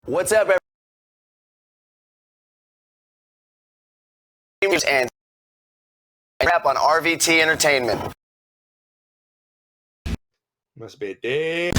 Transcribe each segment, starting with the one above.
What's up, everybody? And wrap on RVT Entertainment. Must be a day.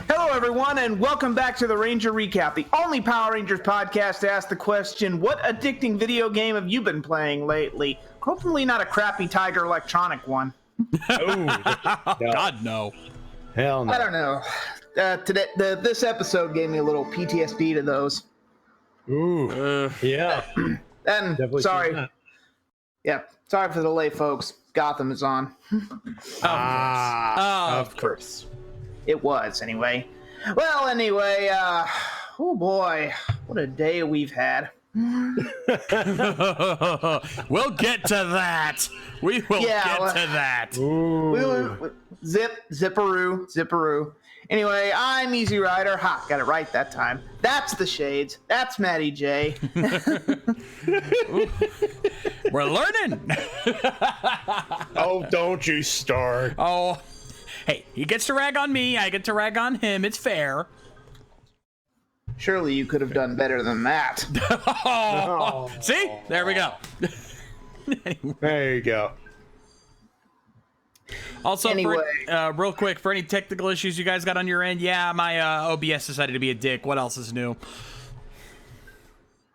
Hello, everyone, and welcome back to the Ranger Recap, the only Power Rangers podcast to ask the question, what addicting video game have you been playing lately? Hopefully not a crappy Tiger Electronic one. God, no. Hell no. I don't know. This episode gave me a little PTSD to those. Ooh. Yeah. And Definitely sorry. Yeah, sorry for the delay, folks. Gotham is on. Of course. It was, anyway. Well, anyway, oh boy, what a day we've had. We'll get to that. We will get to that. Zipperoo. Anyway, I'm Easy Rider. Ha, got it right that time. That's the Shades. That's Matty Jay. We're learning. Oh, don't you start. Oh, hey, he gets to rag on me. I get to rag on him. It's fair. Surely you could have done better than that. Oh. See? There we go. There you go. Also, Anyway. real quick, for any technical issues you guys got on your end, yeah, my OBS decided to be a dick. What else is new?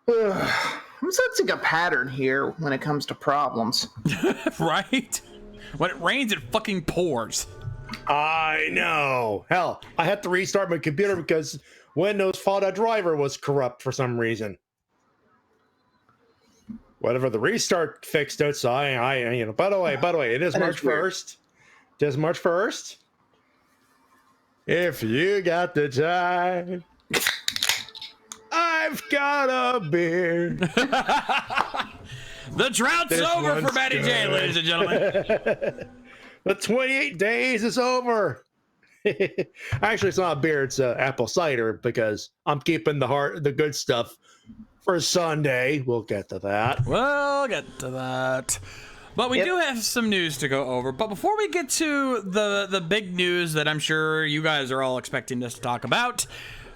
I'm sensing a pattern here when it comes to problems. Right? When it rains, it fucking pours. I know. Hell, I had to restart my computer because Windows Fallout driver was corrupt for some reason. Whatever, the restart fixed it, so I by the way, it is March 1st. It is March 1st. If you got the time, I've got a beer. The drought's This over one's for Matty Jay, good. ladies and gentlemen. The 28 days is over. Actually, it's not a beer; it's apple cider because I'm keeping the good stuff for Sunday. We'll get to that. We'll get to that. But we do have some news to go over. But before we get to the big news that I'm sure you guys are all expecting us to talk about,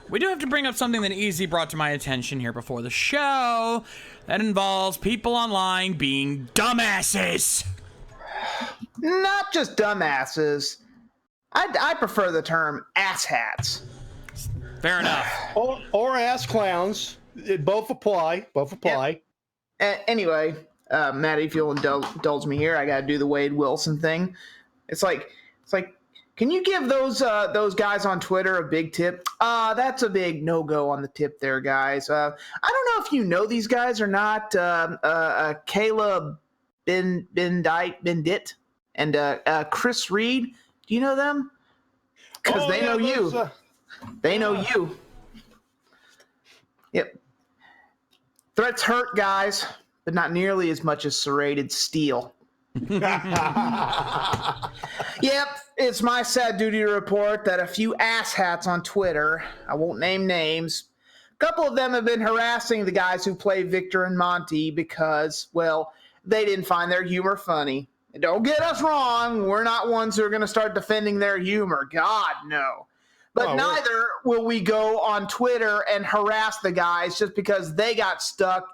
we do have to bring up something that Easy brought to my attention here before the show that involves people online being dumbasses. Not just dumbasses. I prefer the term asshats. Fair enough. Or ass clowns. Both apply. Anyway, Matty, if you'll indulge me here, I gotta do the Wade Wilson thing. It's like, can you give those guys on Twitter a big tip? That's a big no-go on the tip there, guys. I don't know if you know these guys or not. Caleb Bendit and Chris Reed. Do you know them? Because they know you. They know you. Yep. Threats hurt, guys, but not nearly as much as serrated steel. Yep, it's my sad duty to report that a few asshats on Twitter, I won't name names, a couple of them have been harassing the guys who play Victor and Monty because, well, they didn't find their humor funny. And don't get us wrong, we're not ones who are going to start defending their humor. God, no. But neither will we go on Twitter and harass the guys just because they got stuck,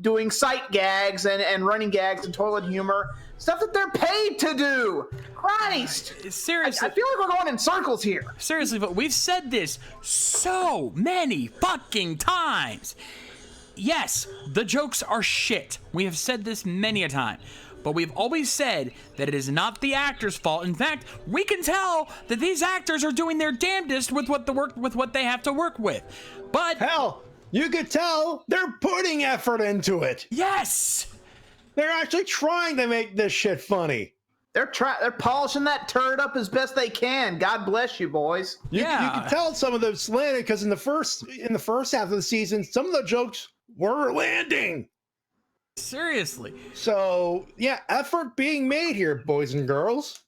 doing sight gags and running gags and toilet humor, stuff that they're paid to do. Christ. Seriously. I feel like we're going in circles here. Seriously, but we've said this so many fucking times. Yes, the jokes are shit. We have said this many a time. But we've always said that it is not the actor's fault. In fact, we can tell that these actors are doing their damnedest with what they have to work with. But Hell, You could tell they're putting effort into it. Yes. They're actually trying to make this shit funny. They're polishing that turd up as best they can. God bless you, boys. You can tell some of those landed because in the first half of the season, some of the jokes were landing. Seriously. So yeah, effort being made here, boys and girls.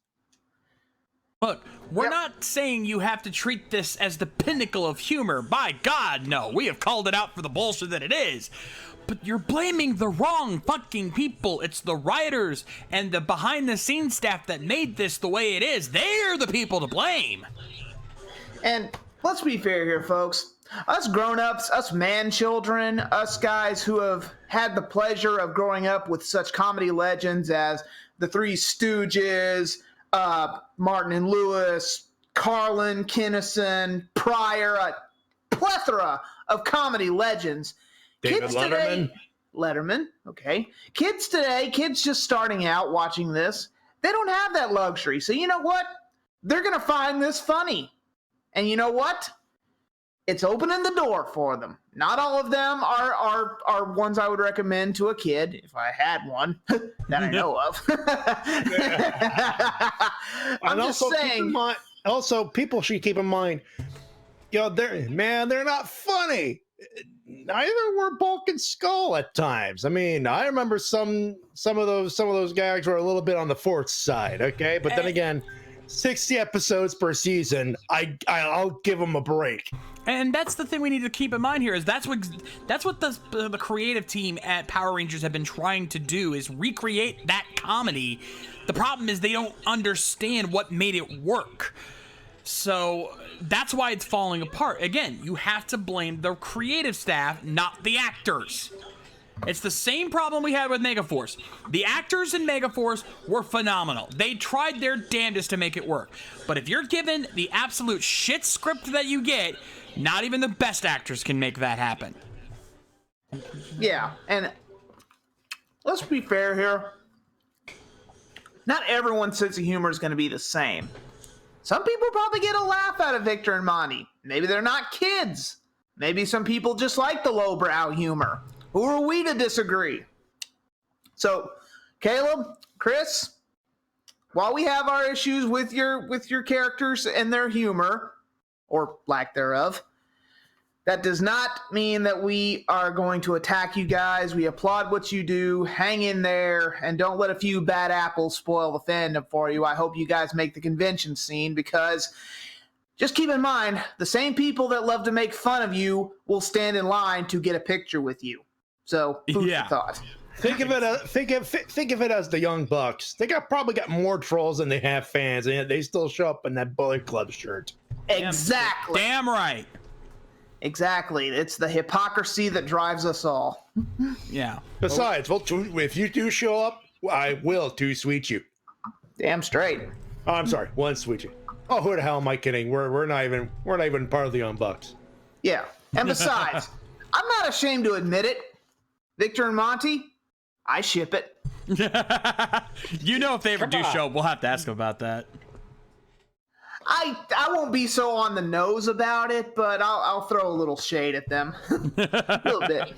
Look, we're not saying you have to treat this as the pinnacle of humor. By God, no. We have called it out for the bullshit that it is. But you're blaming the wrong fucking people. It's the writers and the behind-the-scenes staff that made this the way it is. They're the people to blame. And let's be fair here, folks. Us grown-ups, us man-children, us guys who have had the pleasure of growing up with such comedy legends as the Three Stooges, Martin and Lewis, Carlin, Kinnison, Pryor, a plethora of comedy legends. David Letterman, okay. Kids today, kids just starting out watching this, they don't have that luxury. So you know what? They're going to find this funny. And you know what? It's opening the door for them. Not all of them are ones I would recommend to a kid, if I had one that I know of. I'm just saying. Also, people should keep in mind, they're not funny. Neither were Bulk and Skull at times. I mean, I remember some of those gags were a little bit on the forced side, okay? But then again, 60 episodes per season, I'll give them a break. And that's the thing we need to keep in mind here is that's what the creative team at Power Rangers have been trying to do is recreate that comedy. The problem is they don't understand what made it work. So that's why it's falling apart. Again, you have to blame the creative staff, not the actors. It's the same problem we had with Megaforce. The actors in Megaforce were phenomenal. They tried their damnedest to make it work. But if you're given the absolute shit script that you get, not even the best actors can make that happen. Yeah, and let's be fair here. Not everyone's sense of humor is going to be the same. Some people probably get a laugh out of Victor and Monty. Maybe they're not kids. Maybe some people just like the lowbrow humor. Who are we to disagree? So, Caleb, Chris, while we have our issues with your characters and their humor, or lack thereof, that does not mean that we are going to attack you guys. We applaud what you do. Hang in there, and don't let a few bad apples spoil the fandom for you. I hope you guys make the convention scene, because just keep in mind, the same people that love to make fun of you will stand in line to get a picture with you. So, food for thought. Think of it as the Young Bucks. They probably got more trolls than they have fans, and yet they still show up in that Bullet Club shirt. Exactly. Damn right. Exactly. It's the hypocrisy that drives us all. Yeah. Besides, if you do show up, I will two-sweet you. Damn straight. Oh, I'm sorry, one sweet you. Oh, who the hell am I kidding? We're not even part of the Young Bucks. Yeah. And besides, I'm not ashamed to admit it. Victor and Monty, I ship it. If they ever do show up, we'll have to ask them about that. I won't be so on the nose about it, but I'll throw a little shade at them. A little bit.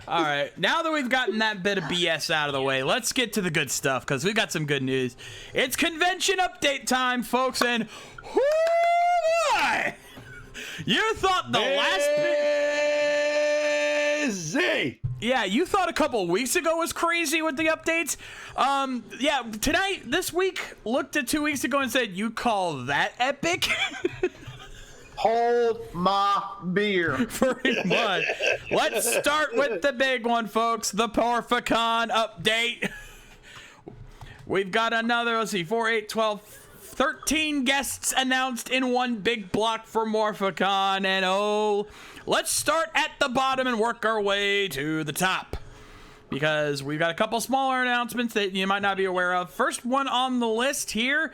All right. Now that we've gotten that bit of BS out of the way, let's get to the good stuff, because we got some good news. It's convention update time, folks, and boy! You thought the Busy. Yeah, you thought a couple weeks ago was crazy with the updates. This week, looked at 2 weeks ago and said, you call that epic? Hold my beer. Pretty much. Let's start with the big one, folks. The Morphicon update. We've got another, 4, 8, 12, 13 guests announced in one big block for Morphicon. And let's start at the bottom and work our way to the top, because we've got a couple smaller announcements that you might not be aware of. First one on the list here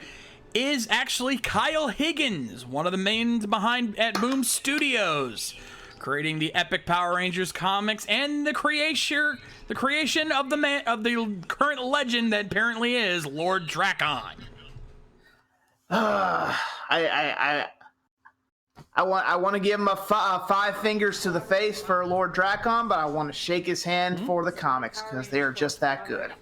is actually Kyle Higgins, one of the mains behind at Boom Studios, creating the epic Power Rangers comics and the creation of the current legend that apparently is Lord Drakon. I I want to give him a five fingers to the face for Lord Dracon, but I want to shake his hand for the comics because they are just that good.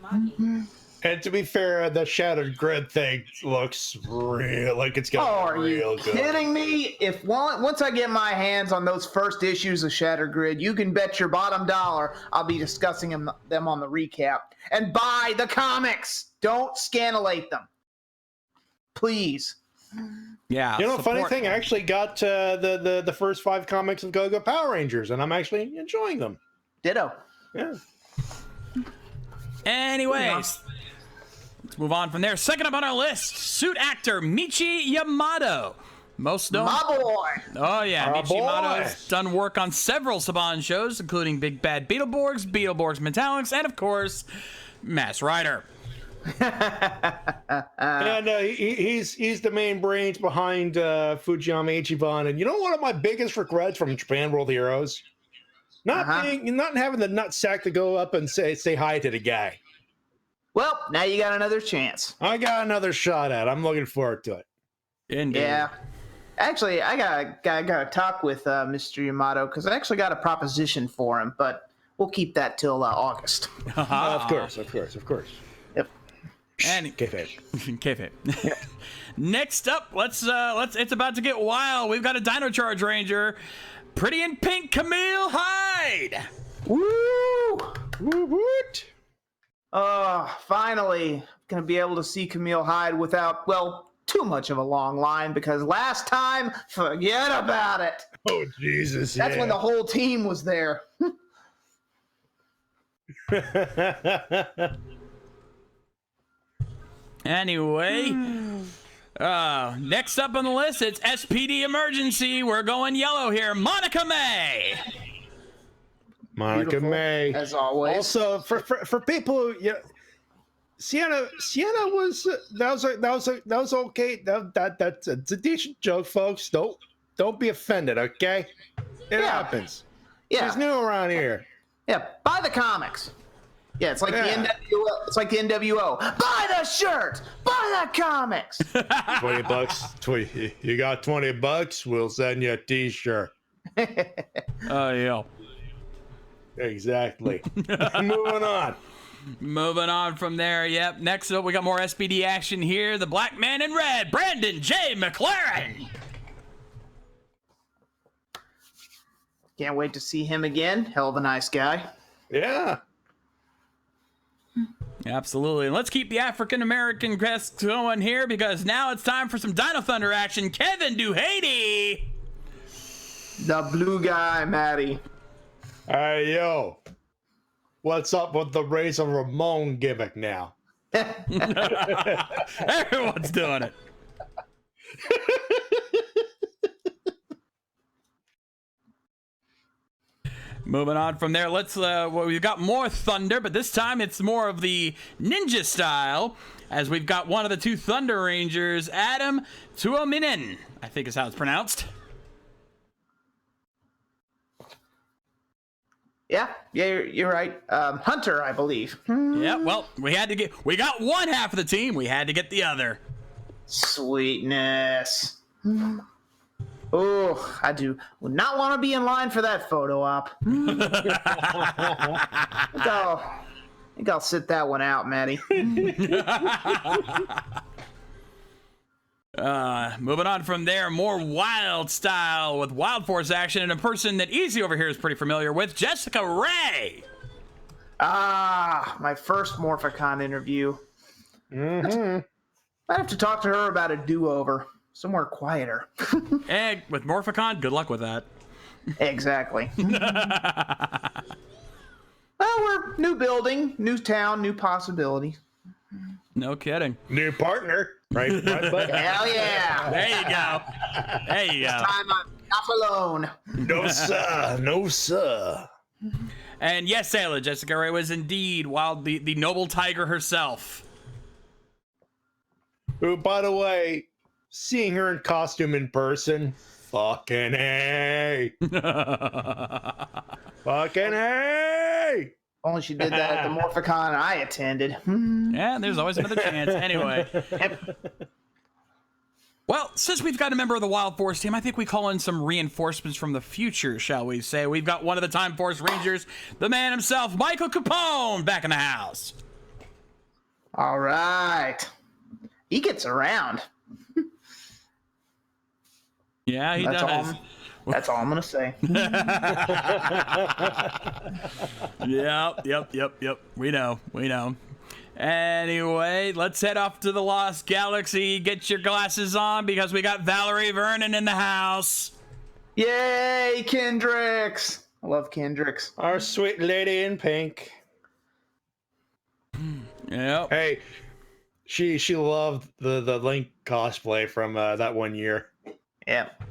And to be fair, the Shattered Grid thing looks real, like it's going to be real good. Are you kidding me? If once I get my hands on those first issues of Shattered Grid, you can bet your bottom dollar I'll be discussing them on the recap. And buy the comics. Don't scandalate them, please. Yeah. You know, funny thing, I actually got the first 5 comics of Go-Go Power Rangers, and I'm actually enjoying them. Ditto. Yeah. Anyways, let's move on from there. Second up on our list, suit actor Michi Yamato. Most known. My boy. Oh, yeah. Our Michi Yamato boy. has done work on several Saban shows, including Big Bad Beetleborgs, Beetleborgs Metallics, and, of course, Mass Rider. And he's the main brains behind Fujiyama Ichiban. And you know, one of my biggest regrets from Japan World Heroes, not having the nutsack to go up and say hi to the guy. Well, now you got another chance. I got another shot at it. I'm looking forward to it. Indeed. Yeah. Actually, I gotta talk with Mr. Yamato because I actually got a proposition for him, but we'll keep that till August. Of course. Yep. And Kayfabe. Next up, let's it's about to get wild. We've got a Dino Charge Ranger, pretty in pink Camille Hyde. Woo! Woot! Finally gonna be able to see Camille Hyde without, well, too much of a long line because last time, forget about it. Oh, Jesus. That's when the whole team was there. Anyway, next up on the list, it's SPD Emergency. We're going yellow here. Monica May. Monica Beautiful, May. as always. Also, for people who, Sienna was that was okay. That's a decent joke, folks. Don't be offended, okay? It happens. Yeah. She's new around here. Yeah, buy the comics. Yeah, it's like the NWO. It's like the NWO. Buy the shirt. Buy the comics. $20. You got $20? We'll send you a T-shirt. Yeah. Exactly. Moving on. Moving on from there. Yep. Next up, we got more SPD action here. The Black Man in Red, Brandon J. McLaren. Can't wait to see him again. Hell of a nice guy. Yeah. Absolutely. And let's keep the African American guests going here because now it's time for some Dino Thunder action. Kevin Duhady. The blue guy, Matty. Hey, yo. What's up with the Razor Ramon gimmick now? Everyone's doing it. Moving on from there, let's we've got more Thunder, but this time it's more of the ninja style, as we've got one of the 2 Thunder Rangers, Adam Tuominen, I think is how it's pronounced. Yeah, you're right. Hunter, I believe. Yeah, well, we got one half of the team, we had to get the other. Sweetness. Oh, I would not want to be in line for that photo op. I think I'll sit that one out, Matty. Moving on from there, more Wild style with Wild Force action and a person that Easy over here is pretty familiar with, Jessica Ray. My first Morphicon interview. Mm-hmm. Might have to talk to her about a do-over. Somewhere quieter. And with Morphicon, good luck with that. Exactly. Well, we're new building, new town, new possibility. No kidding. New partner, right? Bud? Hell yeah. There you go. Time I'm not alone. No, sir. No, sir. And yes, Sailor, Jessica Ray was indeed the noble tiger herself. Who, by the way, seeing her in costume in person, fucking A. Fucking A. Only she did that at the Morphicon I attended. Yeah, there's always another chance. Anyway. Well, since we've got a member of the Wild Force team, I think we call in some reinforcements from the future, shall we say. We've got one of the Time Force Rangers, the man himself, Michael Capone, back in the house. All right. He gets around. Yeah, he does. That's all I'm going to say. Yep. We know. Anyway, let's head off to the Lost Galaxy. Get your glasses on because we got Valerie Vernon in the house. Yay, Kendricks. I love Kendricks. Our sweet lady in pink. Yep. Hey, she loved the Link cosplay from that one year. Yep.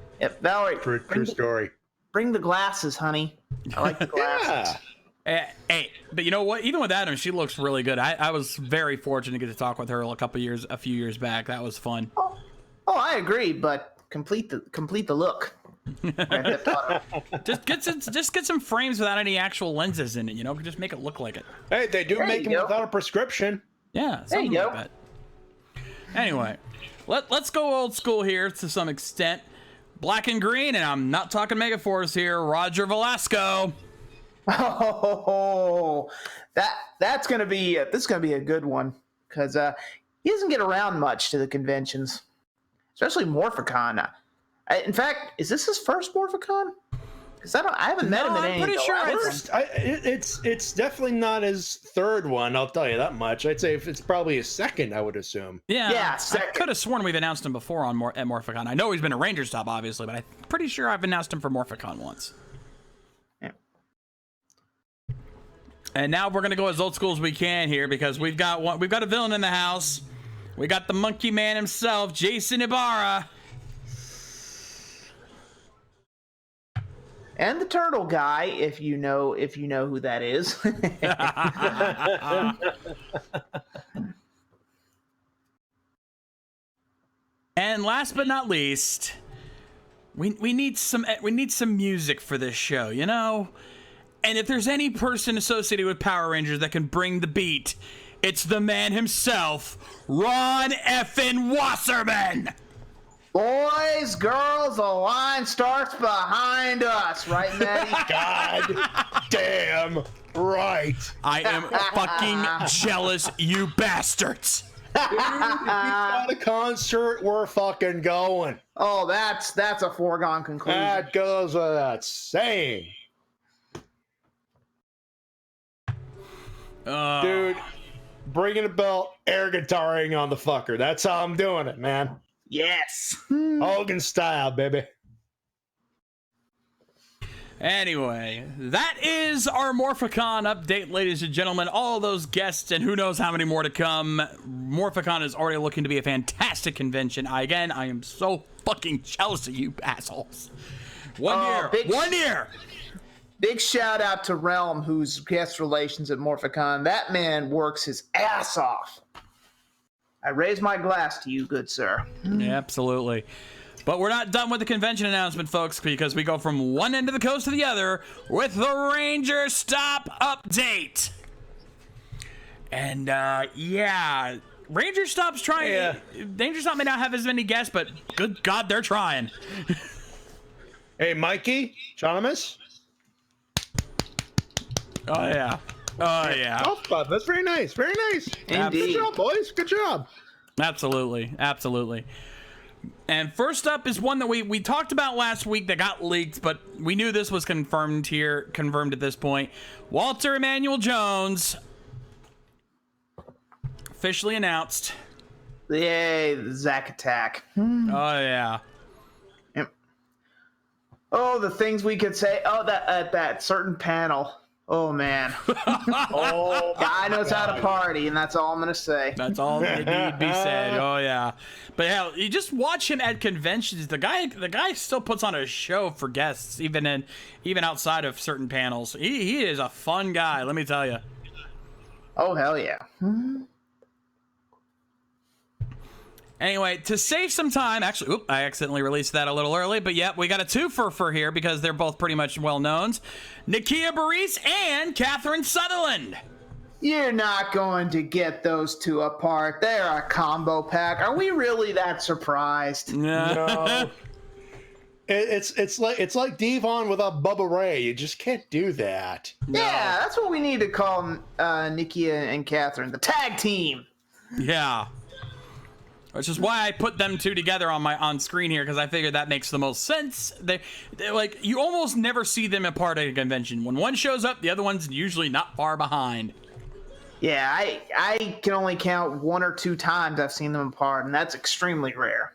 Valerie. True story. Bring the glasses, honey. I like the glasses. Yeah. Hey, but you know what? Even with Adam, she looks really good. I was very fortunate to get to talk with her a few years back. That was fun. Oh, I agree, but complete the look. Just get some frames without any actual lenses in it. Just make it look like it. Hey, they do There make you them go. without a prescription. Yeah, There you something go. like that. Anyway, let's go old school here to some extent. Black and green, and I'm not talking Megaforce here. Roger Velasco. Oh, that's gonna be this is gonna be a good one because he doesn't get around much to the conventions, especially Morphicon. In fact, is this his first Morphicon? Because I haven't met him in I'm any. pretty of the sure last ones. It's definitely not his third one. I'll tell you that much. I'd say if it's probably his second, I would assume. Yeah, I second. could have sworn we've announced him before at Morphicon. I know he's been a Ranger stop, obviously, but I'm pretty sure I've announced him for Morphicon once. Yeah. And now we're gonna go as old school as we can here because we've got a villain in the house. We got the Monkey Man himself, Jason Ibarra. And the turtle guy, if you know who that is. And last but not least, we need some music for this show, And if there's any person associated with Power Rangers that can bring the beat, it's the man himself, Ron effin' Wasserman. Boys, girls, the line starts behind us, right, Matty? God damn right. I am fucking jealous, you bastards. If we got a concert, we're fucking going. Oh, that's a foregone conclusion. That goes without saying. Dude, bringing a belt, air guitaring on the fucker. That's how I'm doing it, man. Yes. Hogan style, baby. Anyway, that is our Morphicon update, ladies and gentlemen. All those guests and who knows how many more to come. Morphicon is already looking to be a fantastic convention. I am so fucking jealous of you assholes. One year. Big shout out to Realm, who's guest relations at Morphicon. That man works his ass off. I raise my glass to you, good sir. Yeah, absolutely. But we're not done with the convention announcement, folks, because we go from one end of the coast to the other with the Ranger Stop update. And, Ranger Stop's trying. Yeah. Ranger Stop may not have as many guests, but good God, they're trying. Hey, Mikey, Jonamus. Oh, yeah. Oh, that's very nice. Very nice. Indeed. Good job, boys. Good job. Absolutely. And first up is one that we talked about last week that got leaked, but we knew this was confirmed at this point. Walter Emmanuel Jones officially announced. Yay, the Zack attack. Oh, yeah. Yep. Oh, the things we could say. Oh, that at that certain panel. Oh, man. Oh, Guy knows how to party, and that's all I'm going to say. That's all that need to be said. Oh, yeah. But hell, you just watch him at conventions. The guy still puts on a show for guests, even outside of certain panels. He is a fun guy, let me tell you. Oh, hell yeah. Anyway, to save some time, actually, I accidentally released that a little early, but yep, we got a twofer for here because they're both pretty much well-knowns. Nakia Burrise and Catherine Sutherland. You're not going to get those two apart. They're a combo pack. Are we really that surprised? No. It's like Devon without Bubba Ray. You just can't do that. Yeah, that's what we need to call Nikki and Catherine, the tag team. Yeah. Which is why I put them two together on screen here, because I figured that makes the most sense. They're like, you almost never see them apart at a convention. When one shows up, the other one's usually not far behind. Yeah, I can only count 1 or 2 times I've seen them apart, and that's extremely rare.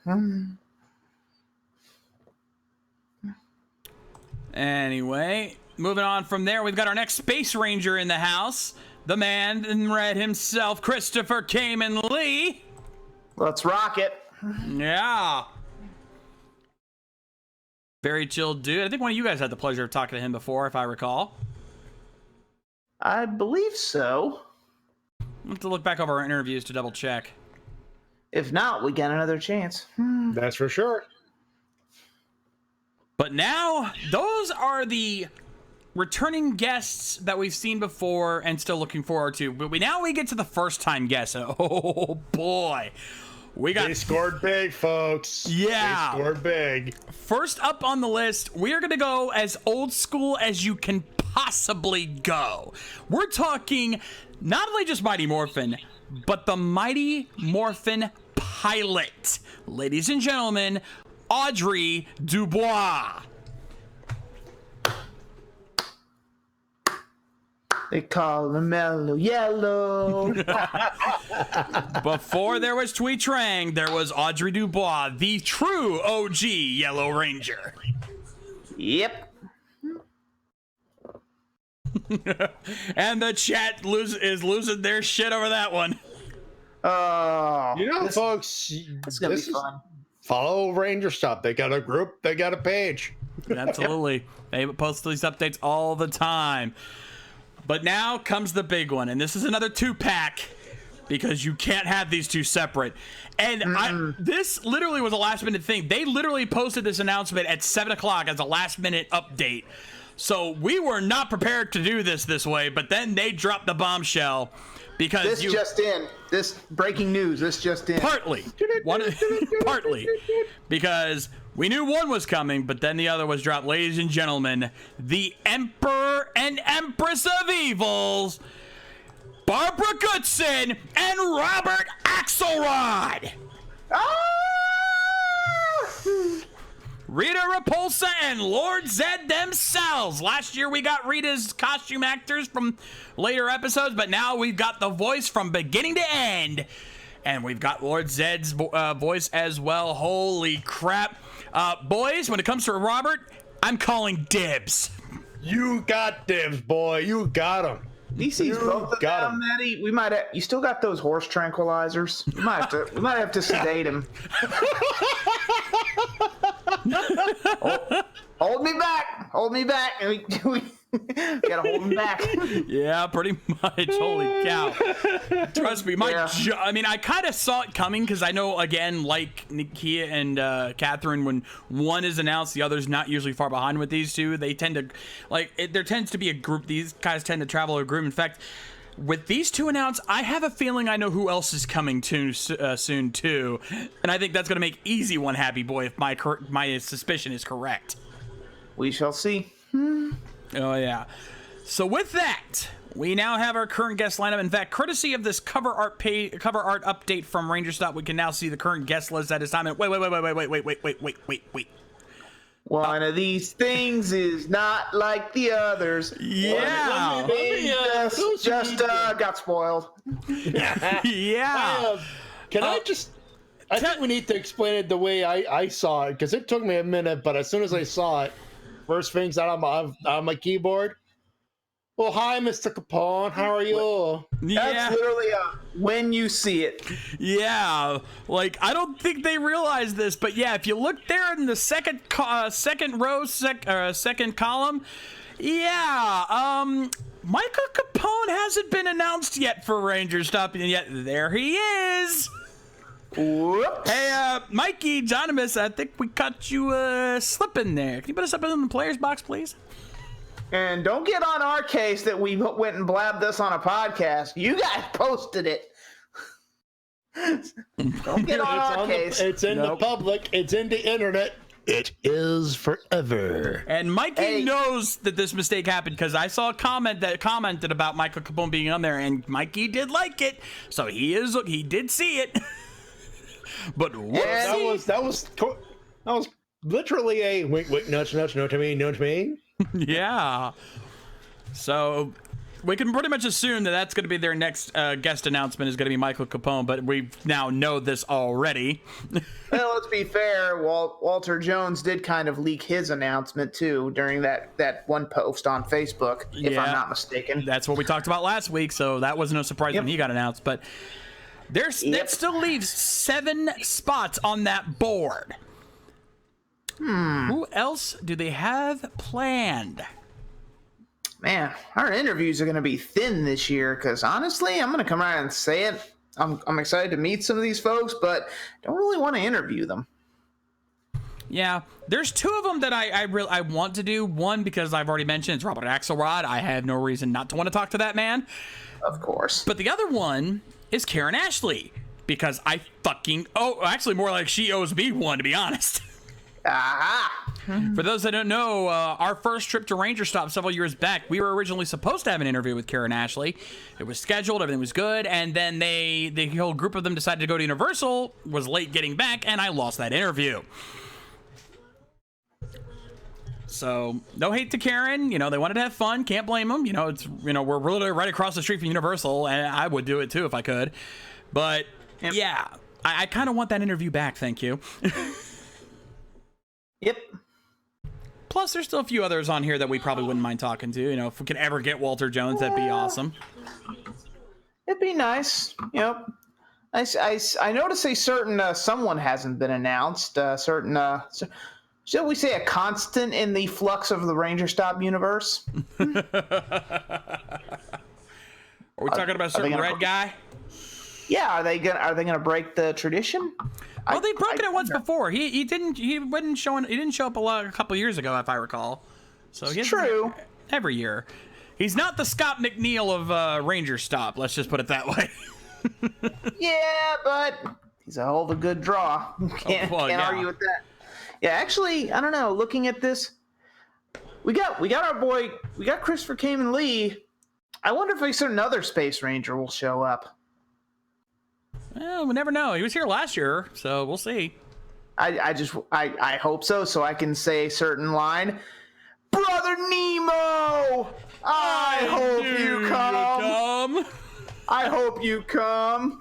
Anyway, moving on from there, we've got our next Space Ranger in the house. The man in red himself, Christopher Kamen Lee. Let's rock it. Yeah. Very chill dude. I think one of you guys had the pleasure of talking to him before, if I recall. I believe so. I'll have to look back over our interviews to double check. If not, we get another chance. That's for sure. But now, those are the returning guests that we've seen before and still looking forward to. But now we get to the first time guests. Oh boy. They scored big, folks. Yeah. They scored big. First up on the list, we are going to go as old school as you can possibly go. We're talking not only just Mighty Morphin, but the Mighty Morphin pilot. Ladies and gentlemen, Audrey Dubois. They call him Mellow Yellow. Before there was Twee Trang, there was Audrey Dubois, the true OG Yellow Ranger. Yep. And the chat is losing their shit over that one. Oh, folks, it's gonna be fun. Follow Ranger stuff. They got a group. They got a page. Absolutely. They post these updates all the time. But now comes the big one, and this is another 2-pack because you can't have these two separate. And this literally was a last-minute thing. They literally posted this announcement at 7 o'clock as a last-minute update. So we were not prepared to do this way, but then they dropped the bombshell because this breaking news. This just in. Partly because we knew one was coming, but then the other was dropped. Ladies and gentlemen, the Emperor and Empress of Evils, Barbara Goodson and Robert Axelrod. Rita Repulsa and Lord Zed themselves. Last year we got Rita's costume actors from later episodes, but now we've got the voice from beginning to end. And we've got Lord Zed's voice as well. Holy crap. Boys, when it comes to Robert, I'm calling dibs. You got dibs, boy. You got them. He sees both of them, Matty. We might have, you still got those horse tranquilizers. We might have to sedate him. Hold me back. Hold me back. We gotta hold him back. Yeah, pretty much. Holy cow. Trust me, I mean, I kind of saw it coming because I know, again, like Nikia and Catherine, when one is announced, the other's not usually far behind with these two. They tend to, there tends to be a group. These guys tend to travel a group. In fact, with these two announced, I have a feeling I know who else is coming soon, too. And I think that's going to make easy one happy boy if my suspicion is correct. We shall see. Oh, yeah. So with that, we now have our current guest lineup. In fact, courtesy of this cover art update from Ranger Stop, we can now see the current guest list at his time. Wait. One of these things is not like the others. Yeah. Just got spoiled. Yeah. Can I just... I think we need to explain it the way I saw it, because it took me a minute, but as soon as I saw it, first things out on my keyboard. Well, hi, Mr. Capone. How are you? That's literally when you see it. Yeah, I don't think they realize this, but yeah, if you look there in the second column, yeah, Michael Capone hasn't been announced yet for Ranger Stop, and yet there he is. Whoops. Hey, Mikey, Jonimus, I think we caught you slipping there. Can you put us up in the player's box, please? And don't get on our case that we went and blabbed this on a podcast. You guys posted it. Don't get on our case. It's in the public. It's in the internet. It is forever. And Mikey knows that this mistake happened because I saw a comment that commented about Michael Capone being on there, and Mikey did like it, so he did see it. But whoopsie. That was literally a wink, nudge, know what I mean? Yeah. So we can pretty much assume that that's going to be their next guest announcement is going to be Michael Capone, but we now know this already. Well, let's be fair. Walter Jones did kind of leak his announcement, too, during that one post on Facebook, if I'm not mistaken. That's what we talked about last week, so that was no surprise when he got announced. But that still leaves 7 spots on that board. Who else do they have planned? Man, our interviews are going to be thin this year because honestly, I'm going to come out and say it. I'm excited to meet some of these folks, but don't really want to interview them. Yeah, there's 2 of them that I want to do. One, because I've already mentioned it's Robert Axelrod. I have no reason not to want to talk to that man. Of course. But the other one is Karen Ashley, because actually more like she owes me one, to be honest. Aha! For those that don't know, our first trip to Ranger Stop several years back, we were originally supposed to have an interview with Karen Ashley. It was scheduled, everything was good, and then the whole group of them decided to go to Universal, was late getting back, and I lost that interview. So, no hate to Karen. They wanted to have fun. Can't blame them. We're really right across the street from Universal, and I would do it too if I could. But, yeah, I kind of want that interview back, thank you. Yep. Plus, there's still a few others on here that we probably wouldn't mind talking to. If we could ever get Walter Jones, that'd be awesome. It'd be nice. Yep. I noticed a certain someone hasn't been announced. Shall we say a constant in the flux of the Ranger Stop universe? Are we talking about a certain red guy? Yeah, are they gonna break the tradition? Well, they've broken it once before. He didn't show up a couple years ago, if I recall. So he's true. Every year, he's not the Scott McNeil of Ranger Stop. Let's just put it that way. Yeah, but he's a hell of a good draw. Can't argue with that. Yeah, actually, I don't know. Looking at this, we got Christopher Kamen Lee. I wonder if a certain other Space Ranger will show up. Well, we never know. He was here last year, so we'll see. I hope so I can say a certain line. Brother Nemo! I hope you come. I hope you come.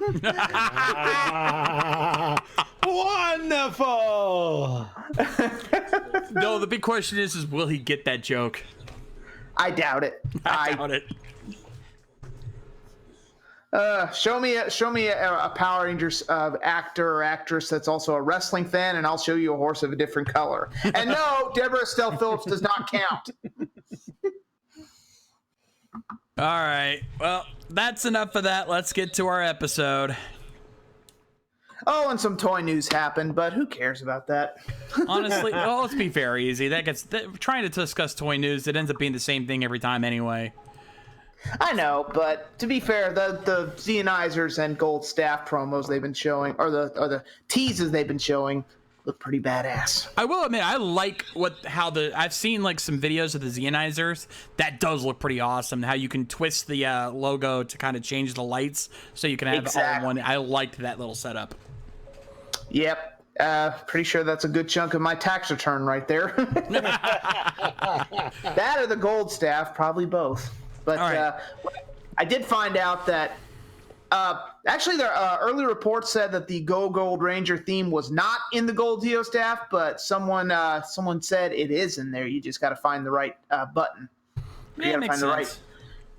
Wonderful! No, the big question is will he get that joke? I doubt it. I doubt it. Show me a Power Rangers actor or actress that's also a wrestling fan, and I'll show you a horse of a different color. And no, Deborah Estelle Phillips does not count. All right. Well, that's enough of that. Let's get to our episode. Oh, and some toy news happened, but who cares about that? Honestly, well, let's be very easy. Trying to discuss toy news, it ends up being the same thing every time anyway. I know, but to be fair, the Zeonizers and Gold Staff promos they've been showing, or the teases they've been showing, look pretty badass. I will admit, I like I've seen like some videos of the Zeonizers. That does look pretty awesome. How you can twist the logo to kind of change the lights, so you can have it all in one. I liked that little setup. Yep. Pretty sure that's a good chunk of my tax return right there. That or the Gold Staff, probably both. But right. I did find out that actually their early reports said that the Go Gold Ranger theme was not in the Gold Geo Staff, but someone said it is in there. You just got to find the right button. You got to find the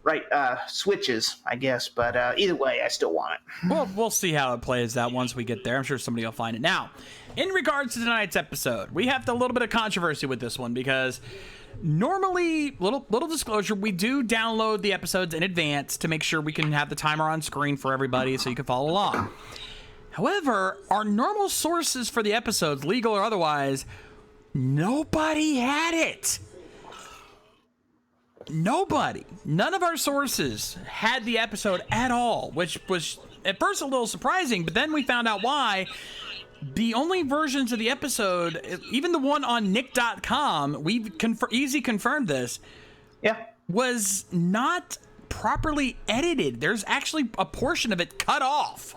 right switches, I guess. But either way, I still want it. Well, we'll see how it plays out once we get there. I'm sure somebody will find it. Now, in regards to tonight's episode, we have a little bit of controversy with this one because normally, little disclosure, we do download the episodes in advance to make sure we can have the timer on screen for everybody so you can follow along. However, our normal sources for the episodes, legal or otherwise, nobody had it. nobody, none of our sources had the episode at all, which was at first a little surprising, but then we found out why. The only versions of the episode, even the one on Nick.com, we've easy confirmed this, was not properly edited. There's actually a portion of it cut off.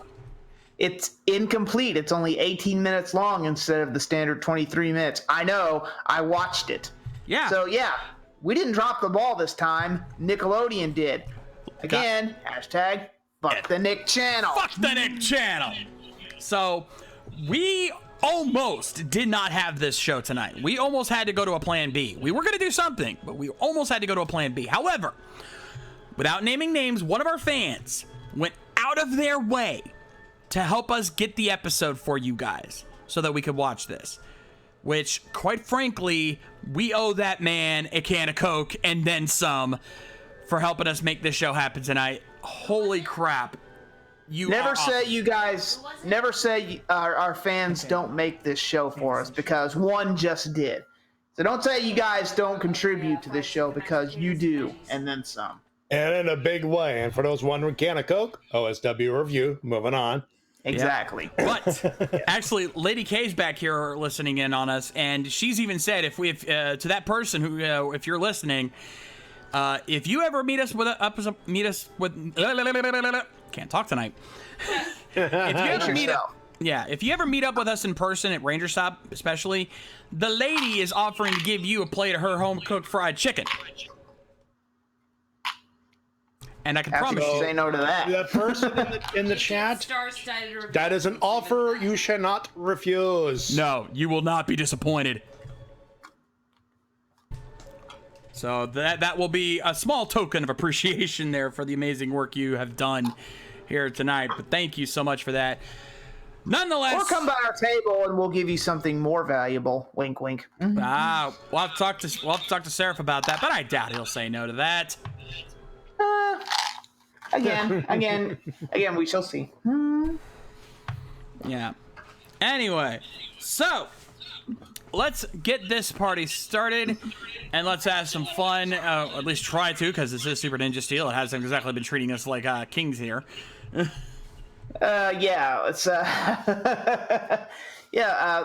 It's incomplete. It's only 18 minutes long instead of the standard 23 minutes. I know. I watched it. Yeah. So, we didn't drop the ball this time. Nickelodeon did. Again, hashtag fuck the Nick channel. Fuck the Nick channel. So, we almost did not have this show tonight. We almost had to go to a plan B. We were going to do something, but we almost had to go to a plan B. However, without naming names, one of our fans went out of their way to help us get the episode for you guys so that we could watch this. Which, quite frankly, we owe that man a can of Coke and then some for helping us make this show happen tonight. Holy crap. Never say our fans don't make this show for us, because one just did. So don't say you guys don't contribute to this show, because you do, and then some. And in a big way. And for those wondering, can of Coke, OSW review. Moving on. Exactly. But actually, Lady K's back here listening in on us, and she's even said, if to that person who, if you're listening, if you ever meet us with can't talk tonight. If you ever meet up with us in person at Ranger Stop, especially, the lady is offering to give you a plate of her home cooked fried chicken. And I can promise you, say no to that. That person in the chat, that is an offer you shall not refuse. No, you will not be disappointed. So that will be a small token of appreciation there for the amazing work you have done here tonight. But thank you so much for that. Nonetheless, or come by our table and we'll give you something more valuable. Wink, wink. We'll have to talk to Seraph about that, but I doubt he'll say no to that. Again, we shall see. Yeah. Anyway, so let's get this party started, and let's have some fun. At least try to, because this is Super Ninja Steel. It hasn't exactly been treating us like kings here. It's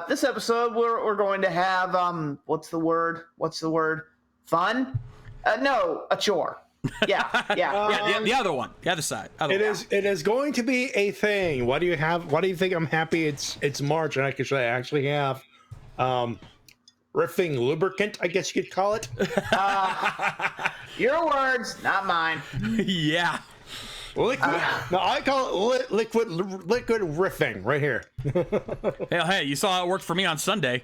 this episode we're going to have what's the word? Fun? No, a chore. Yeah. The other one, the other side. It is going to be a thing. Why do you think I'm happy it's March and I actually have riffing lubricant, I guess you could call it. Your words, not mine. Yeah. Liquid. No, I call it liquid riffing right here. Hell, hey, you saw how it worked for me on Sunday.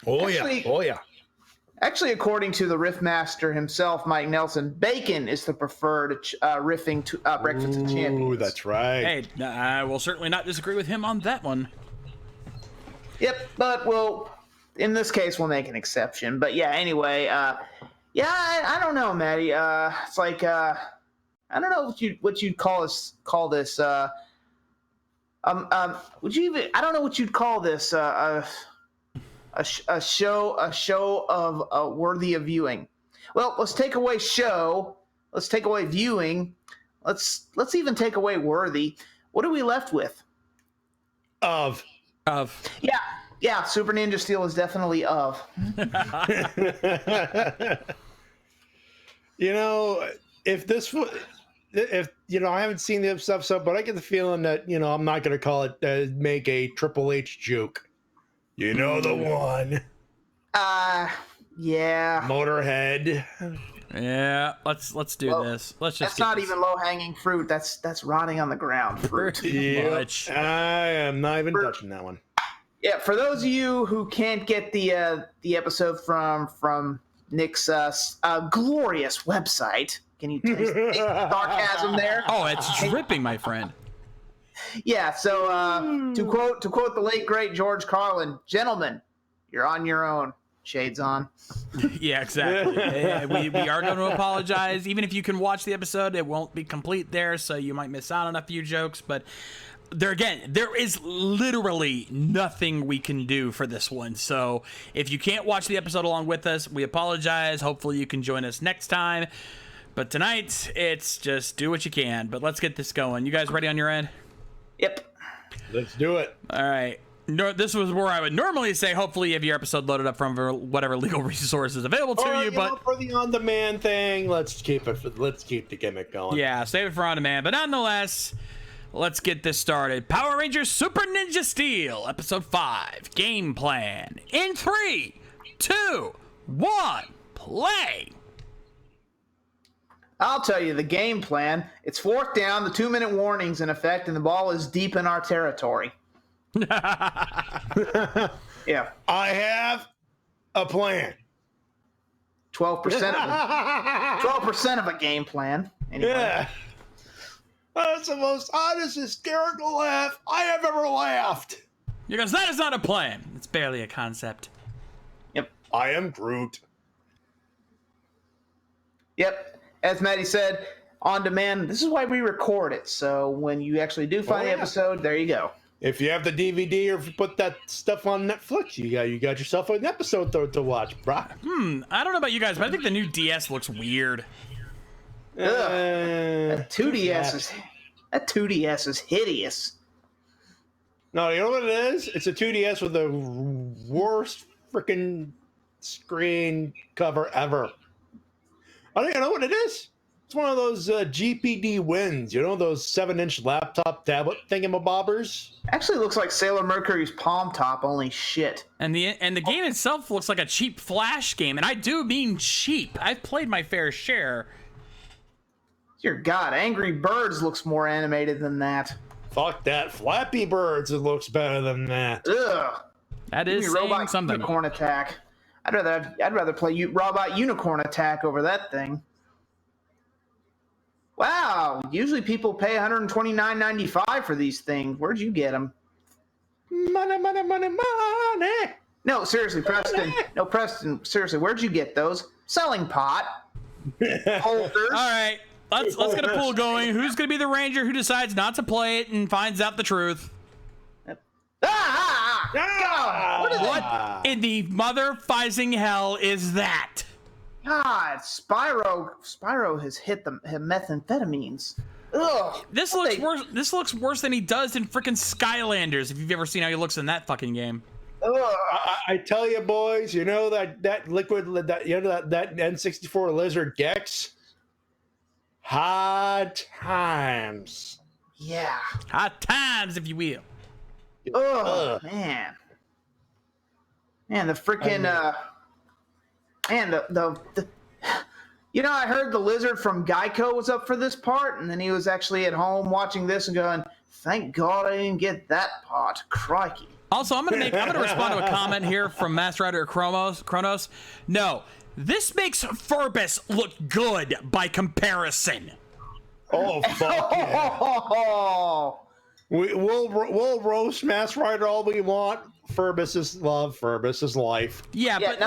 Oh yeah. Actually, according to the riff master himself, Mike Nelson, bacon is the preferred riffing to breakfast of champions. Ooh, that's right. Hey, I will certainly not disagree with him on that one. Yep, but in this case, we'll make an exception. But yeah, anyway, I don't know, Matty. It's like I don't know what you'd call this. Would you even? I don't know what you'd call this. A show of worthy of viewing. Well, let's take away show. Let's take away viewing. Let's even take away worthy. What are we left with? Of. Yeah. Super Ninja Steel is definitely of. I haven't seen the episode, but I get the feeling that I'm not going to call it make a Triple H joke. You know the one. Yeah. Motorhead. Yeah, let's do this. Let's just. That's not even low-hanging fruit. That's rotting on the ground fruit. Pretty much. I am not even touching that one. Yeah, for those of you who can't get the episode from Nick's glorious website, can you taste the sarcasm there? Oh, it's dripping, my friend. Yeah, so to quote the late great George Carlin, gentlemen, you're on your own. Shades on. Yeah, exactly. We are going to apologize. Even if you can watch the episode, it won't be complete there, so you might miss out on a few jokes. But there is literally nothing we can do for this one. So if you can't watch the episode along with us, we apologize. Hopefully you can join us next time. But tonight, it's just do what you can. But let's get this going. You guys ready on your end? Yep. Let's do it. All right. No, this was where I would normally say, hopefully you have your episode loaded up from whatever legal resources available to you. But for the on-demand thing, let's keep the gimmick going. yeah, save it for on demand. But nonetheless, let's get this started. Power Rangers Super Ninja Steel, Episode 5, Game Plan. In 3, 2, 1, play. I'll tell you the game plan. It's 4th down, the 2-minute warning's in effect, and the ball is deep in our territory. Yeah. I have a plan. 12% of a game plan. Anyway. Yeah. That's the most honest, hysterical laugh I have ever laughed. Because that is not a plan. It's barely a concept. Yep. I am Groot. Yep. As Matty said, on demand. This is why we record it. So when you actually do find the episode, there you go. If you have the DVD or if you put that stuff on Netflix, you got yourself an episode to watch, brah. I don't know about you guys, but I think the new DS looks weird. That 2DS is hideous. No, you know what it is? It's a 2DS with the worst freaking screen cover ever. I don't even know what it is. It's one of those GPD wins, you know, those 7-inch laptop tablet thingamabobbers. Actually looks like Sailor Mercury's palm top, only shit. And the game itself looks like a cheap Flash game, and I do mean cheap. I've played my fair share. Dear God, Angry Birds looks more animated than that. Fuck that. Flappy Birds, it looks better than that. Ugh. That Give is me saying Robot something. Unicorn Attack. I'd rather play Robot Unicorn Attack over that thing. Wow, usually people pay $129.95 for these things. Where'd you get them? Money, money, money, money. No, seriously, Preston. No, Preston, seriously, where'd you get those? Selling pot. Holders. All right, let's get a pool going. Who's gonna be the ranger who decides not to play it and finds out the truth? God, What in the mother-fizing hell is that? God, Spyro has hit the methamphetamines. Ugh. This looks worse. This looks worse than he does in frickin' Skylanders. If you've ever seen how he looks in that fucking game. Ugh. I tell you, boys, you know that liquid, that N64 lizard Gex. Hard times. Yeah. Hot times, if you will. Oh man. Man, the freaking man, the you know, I heard the lizard from Geico was up for this part, and then he was actually at home watching this and going, "Thank God I didn't get that part." Crikey. Also, I'm gonna respond to a comment here from Master Rider Kronos. No, this makes Furbus look good by comparison. Oh fuck yeah. Oh, We'll roast Master Rider all we want. Furbus is love. Furbus is life. Yeah, yeah, but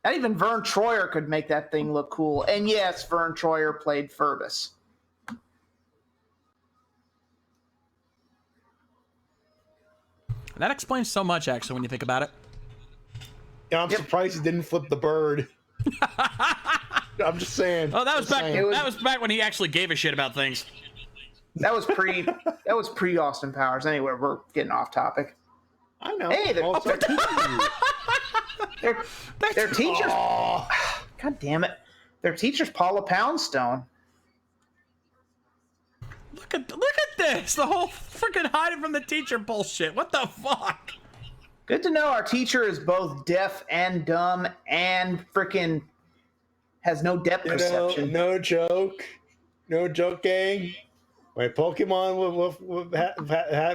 not even Vern Troyer could make that thing look cool. And yes, Vern Troyer played Furbus. that explains so much, actually, when you think about it. Yeah, I'm surprised he didn't flip the bird. I'm just saying. Oh, that was Just back. saying. That was back when he actually gave a shit about things. That was pre Austin Powers. Anyway, we're getting off topic. I know. Hey, they're Also, their teachers. oh, God damn it! Their teacher's Paula Poundstone. Look at this. The whole freaking hiding from the teacher bullshit. What the fuck? Good to know our teacher is both deaf and dumb and freaking has no depth perception. no joke. No joke, gang. When Pokemon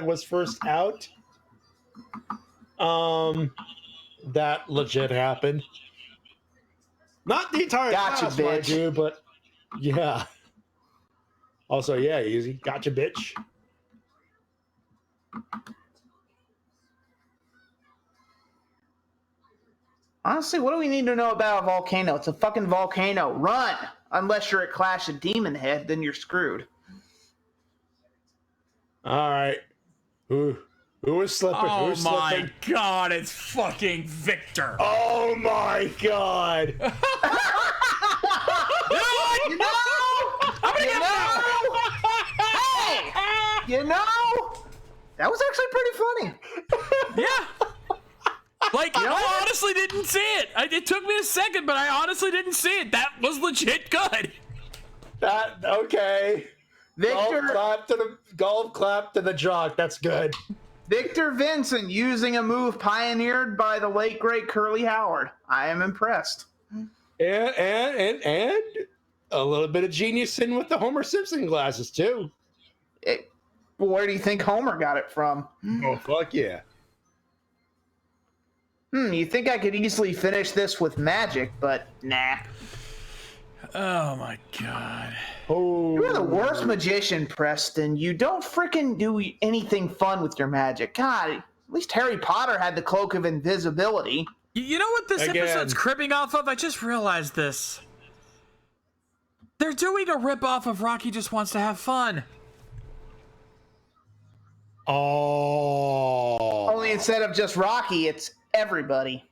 was first out, that legit happened. Not the entire Gotcha, class, mind bitch. you, but yeah. Also, yeah, easy. Gotcha, bitch. Honestly, what do we need to know about a volcano? It's a fucking volcano. Run! Unless you're at Clash of Demon Head, then you're screwed. All right. Who is slipping? Oh Who's my slipping? God, it's fucking Victor. Oh my God. You know? You know? That was actually pretty funny. Yeah. Like, I honestly didn't see it. It took me a second, but I honestly didn't see it. That was legit good. Okay. Victor Golf clap to the jock. That's good. Victor Vincent using a move pioneered by the late great Curly Howard. I am impressed. And a little bit of genius in with the Homer Simpson glasses too. Where do you think Homer got it from? Oh fuck yeah. You think I could easily finish this with magic, but nah. Oh my God. Oh, You're the worst magician, Preston. You don't freaking do anything fun with your magic. God, at least Harry Potter had the cloak of invisibility. You know what this Again. episode's cribbing off of? I just realized this. They're doing a ripoff of Rocky Just Wants to Have Fun. Oh. Only instead of just Rocky, it's everybody.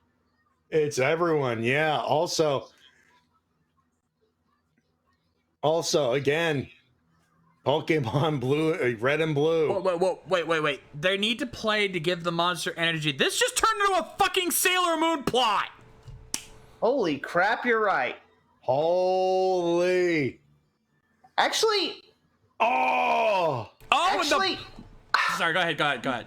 It's everyone, yeah. Also, again, Pokemon Blue, Red and Blue. Whoa, wait. They need to play to give the monster energy. This just turned into a fucking Sailor Moon plot. Holy crap, you're right. Holy. Actually, Oh. actually, Sorry, go ahead.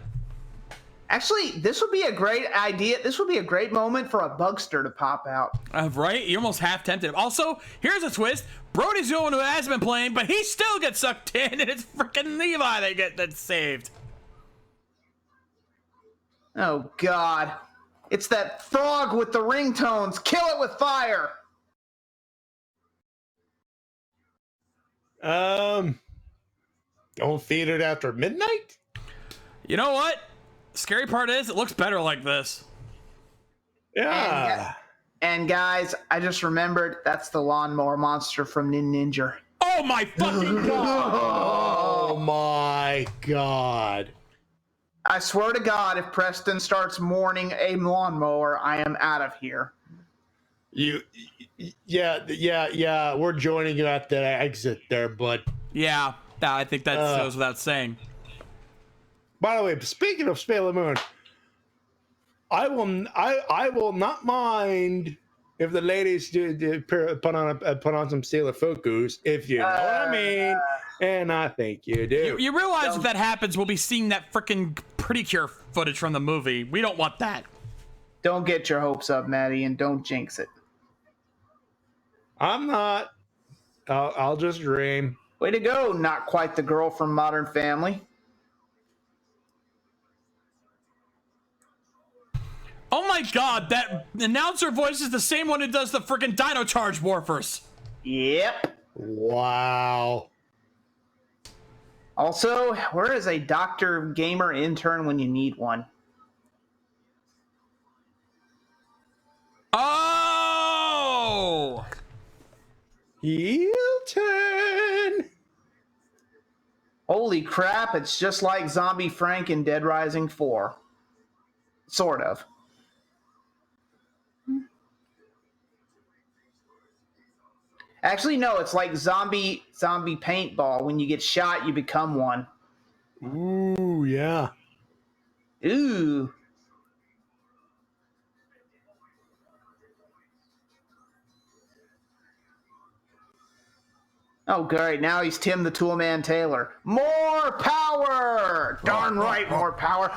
Actually, this would be a great idea. This would be a great moment for a Bugster to pop out. Right? You're almost half tempted. Also, here's a twist. Brody's the one who has been playing, but he still gets sucked in, and it's freaking Levi that's saved. Oh, God. It's that frog with the ringtones. Kill it with fire. Don't feed it after midnight? You know what? Scary part is, it looks better like this. Yeah. And guys, I just remembered that's the lawnmower monster from Ninja. Oh my fucking God! Oh my God. I swear to God, if Preston starts mourning a lawnmower, I am out of here. Yeah, we're joining you at the exit there, bud. Yeah, I think that goes without saying. By the way, speaking of Sailor Moon, I will not mind if the ladies do put on some Sailor Focus, if you know what I mean, and I think you do. You realize if that happens, we'll be seeing that freaking Pretty Cure footage from the movie. We don't want that. Don't get your hopes up, Matty, and don't jinx it. I'm not. I'll just dream. Way to go, not quite the girl from Modern Family. Oh my God, that announcer voice is the same one who does the freaking Dino Charge Morphers. Yep. Wow. Also, where is a Dr. Gamer intern when you need one? Oh! Heel turn. Holy crap, it's just like Zombie Frank in Dead Rising 4. Sort of. Actually, no, it's like zombie paintball. When you get shot, you become one. Ooh, yeah. Ooh. Oh, great. Now he's Tim the Toolman Taylor. More power! Darn right, more power.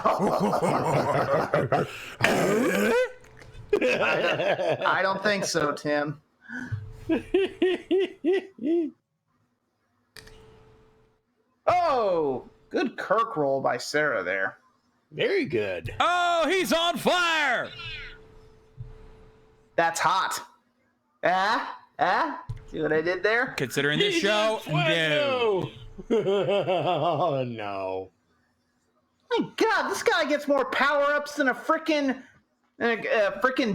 I don't think so, Tim. Oh, good Kirk roll by Sarah there. Very good. Oh, he's on fire! That's hot. See what I did there? Considering this show, no. Oh, no. My God, this guy gets more power-ups than a frickin'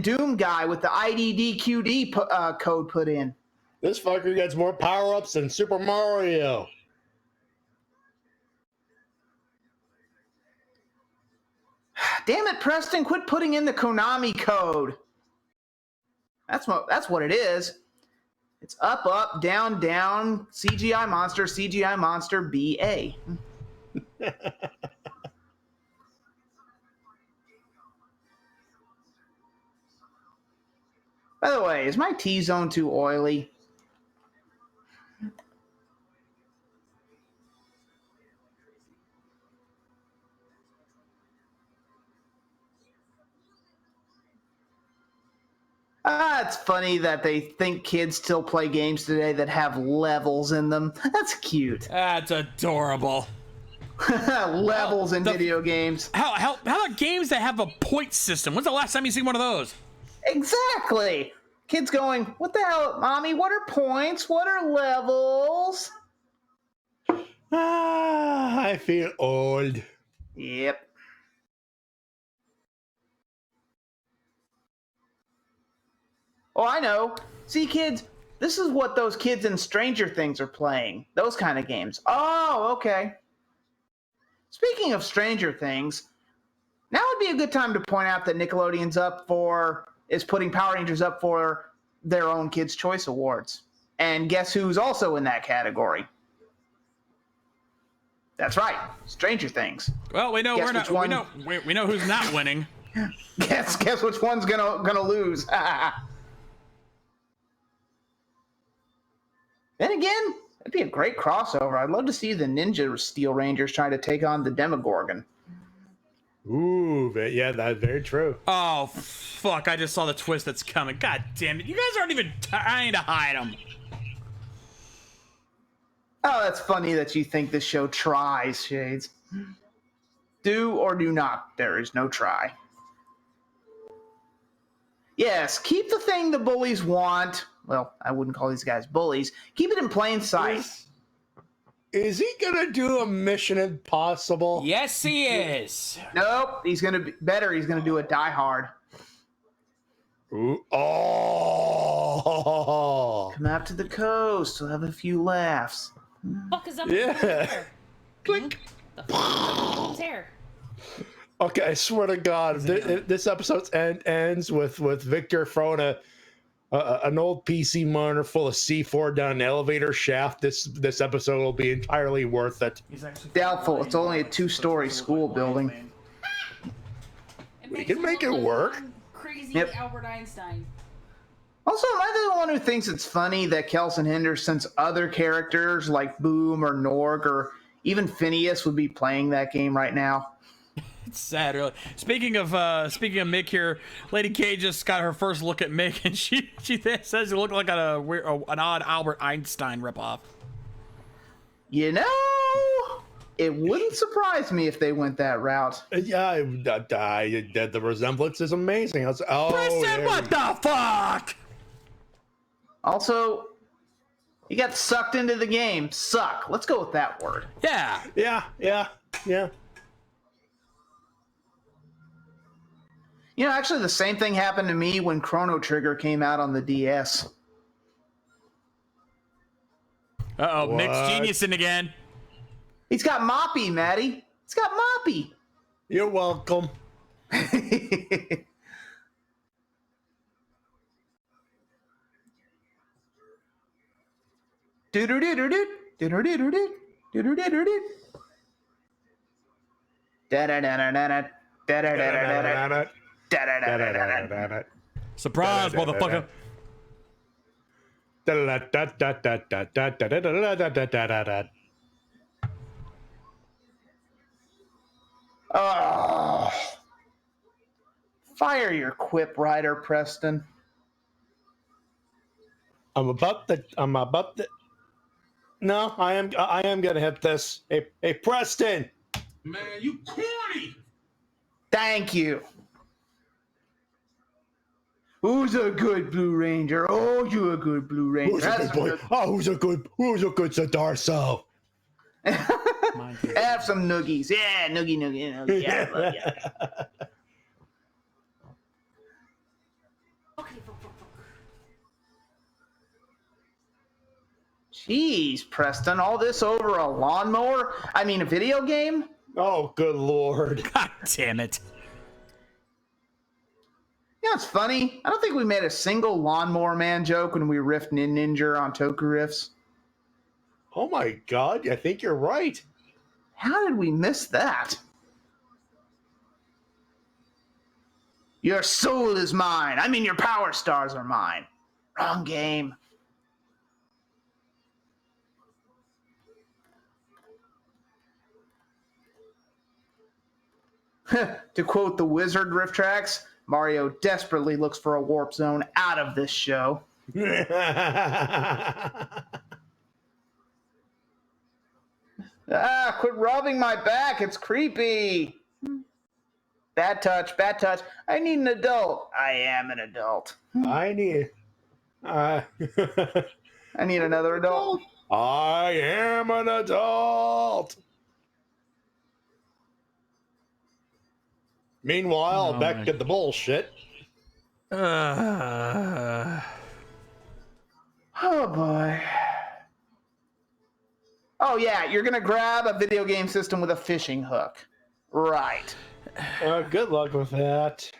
Doom guy with the IDDQD code put in. This fucker gets more power-ups than Super Mario. damn it, Preston, quit putting in the Konami code. That's what it is. It's up, up, down, down, CGI monster, BA. By the way, is my T-zone too oily? It's funny that they think kids still play games today that have levels in them. That's cute. That's adorable. Levels in video games. How about games that have a point system? When's the last time you seen one of those? Exactly. Kids going, what the hell, Mommy? What are points? What are levels? I feel old. Yep. Oh, I know. See, kids, this is what those kids in Stranger Things are playing. Those kind of games. Oh, okay. Speaking of Stranger Things, now would be a good time to point out that Nickelodeon's is putting Power Rangers up for their own Kids' Choice Awards. And guess who's also in that category? That's right, Stranger Things. Well, we know Guess we're not. which one- We know who's not winning. Guess which one's gonna lose. Then again, it'd be a great crossover. I'd love to see the Ninja Steel Rangers trying to take on the Demogorgon. Ooh, yeah, that's very true. Oh, fuck. I just saw the twist that's coming. God damn it. You guys aren't even trying to hide them. Oh, that's funny that you think this show tries, Shades. Do or do not. There is no try. Yes, keep the thing the bullies want. Well, I wouldn't call these guys bullies. Keep it in plain sight. Is he gonna do a Mission Impossible? Yes, he is. Nope, he's gonna be better. He's gonna do a Die Hard. Ooh. Oh. Come out to the coast. We'll have a few laughs. Fuck is up Yeah. with his hair? Click. The fuck is up with his hair? Okay, I swear to God, this episode ends with Victor throwing an old PC monitor full of C4 down an elevator shaft. This episode will be entirely worth it. Doubtful. It's only a 2-story school building. We can make it work. Crazy Yep. Albert Einstein. Also, am I the one who thinks it's funny that Kelson Henderson's other characters like Boom or Norg or even Phineas would be playing that game right now? It's sad, really. Speaking of Mick here, Lady K just got her first look at Mick, and she says it looked like an odd Albert Einstein ripoff. You know, it wouldn't surprise me if they went that route. Yeah, the resemblance is amazing. I was, Preston, there what we- the fuck? Also, he got sucked into the game. Suck. Let's go with that word. Yeah. Yeah. You know, actually, the same thing happened to me when Chrono Trigger came out on the DS. Uh-oh, Mick's What? geniusing again. He's got Moppy, Matty. He's got Moppy. You're welcome. Do-do-do-do-do. Do-do-do-do-do. Do-do-do-do-do. Da-da-da-da-da-da. Da-da-da-da-da-da. Da-da-da-da-da-da. Surprise, motherfucker. Oh. Fire your quip writer, Preston. I'm about to. No, I am gonna hit this. Hey, Preston. Man, you corny. Thank you. Who's a good Blue Ranger? Oh, you're a good Blue Ranger. Who's a Have good some boy? Oh, who's a good Sadarso? Have some noogies. Yeah, noogie. Yeah, I love ya. Okay, fuck. Jeez, Preston, all this over a lawnmower? I mean, a video game? Oh, good lord. God damn it. You know, it's funny. I don't think we made a single Lawnmower Man joke when we riffed Ninja on Toku riffs. Oh my god, I think you're right. How did we miss that? Your soul is mine. I mean, your power stars are mine. Wrong game. To quote the Wizard riff tracks, Mario desperately looks for a warp zone out of this show. Ah, quit rubbing my back. It's creepy. Bad touch, bad touch. I need an adult. I am an adult. I need. I need another adult. I am an adult. Meanwhile, Oh, back my- to the bullshit. Oh boy. Oh yeah, you're gonna grab a video game system with a fishing hook. Right. Good luck with that.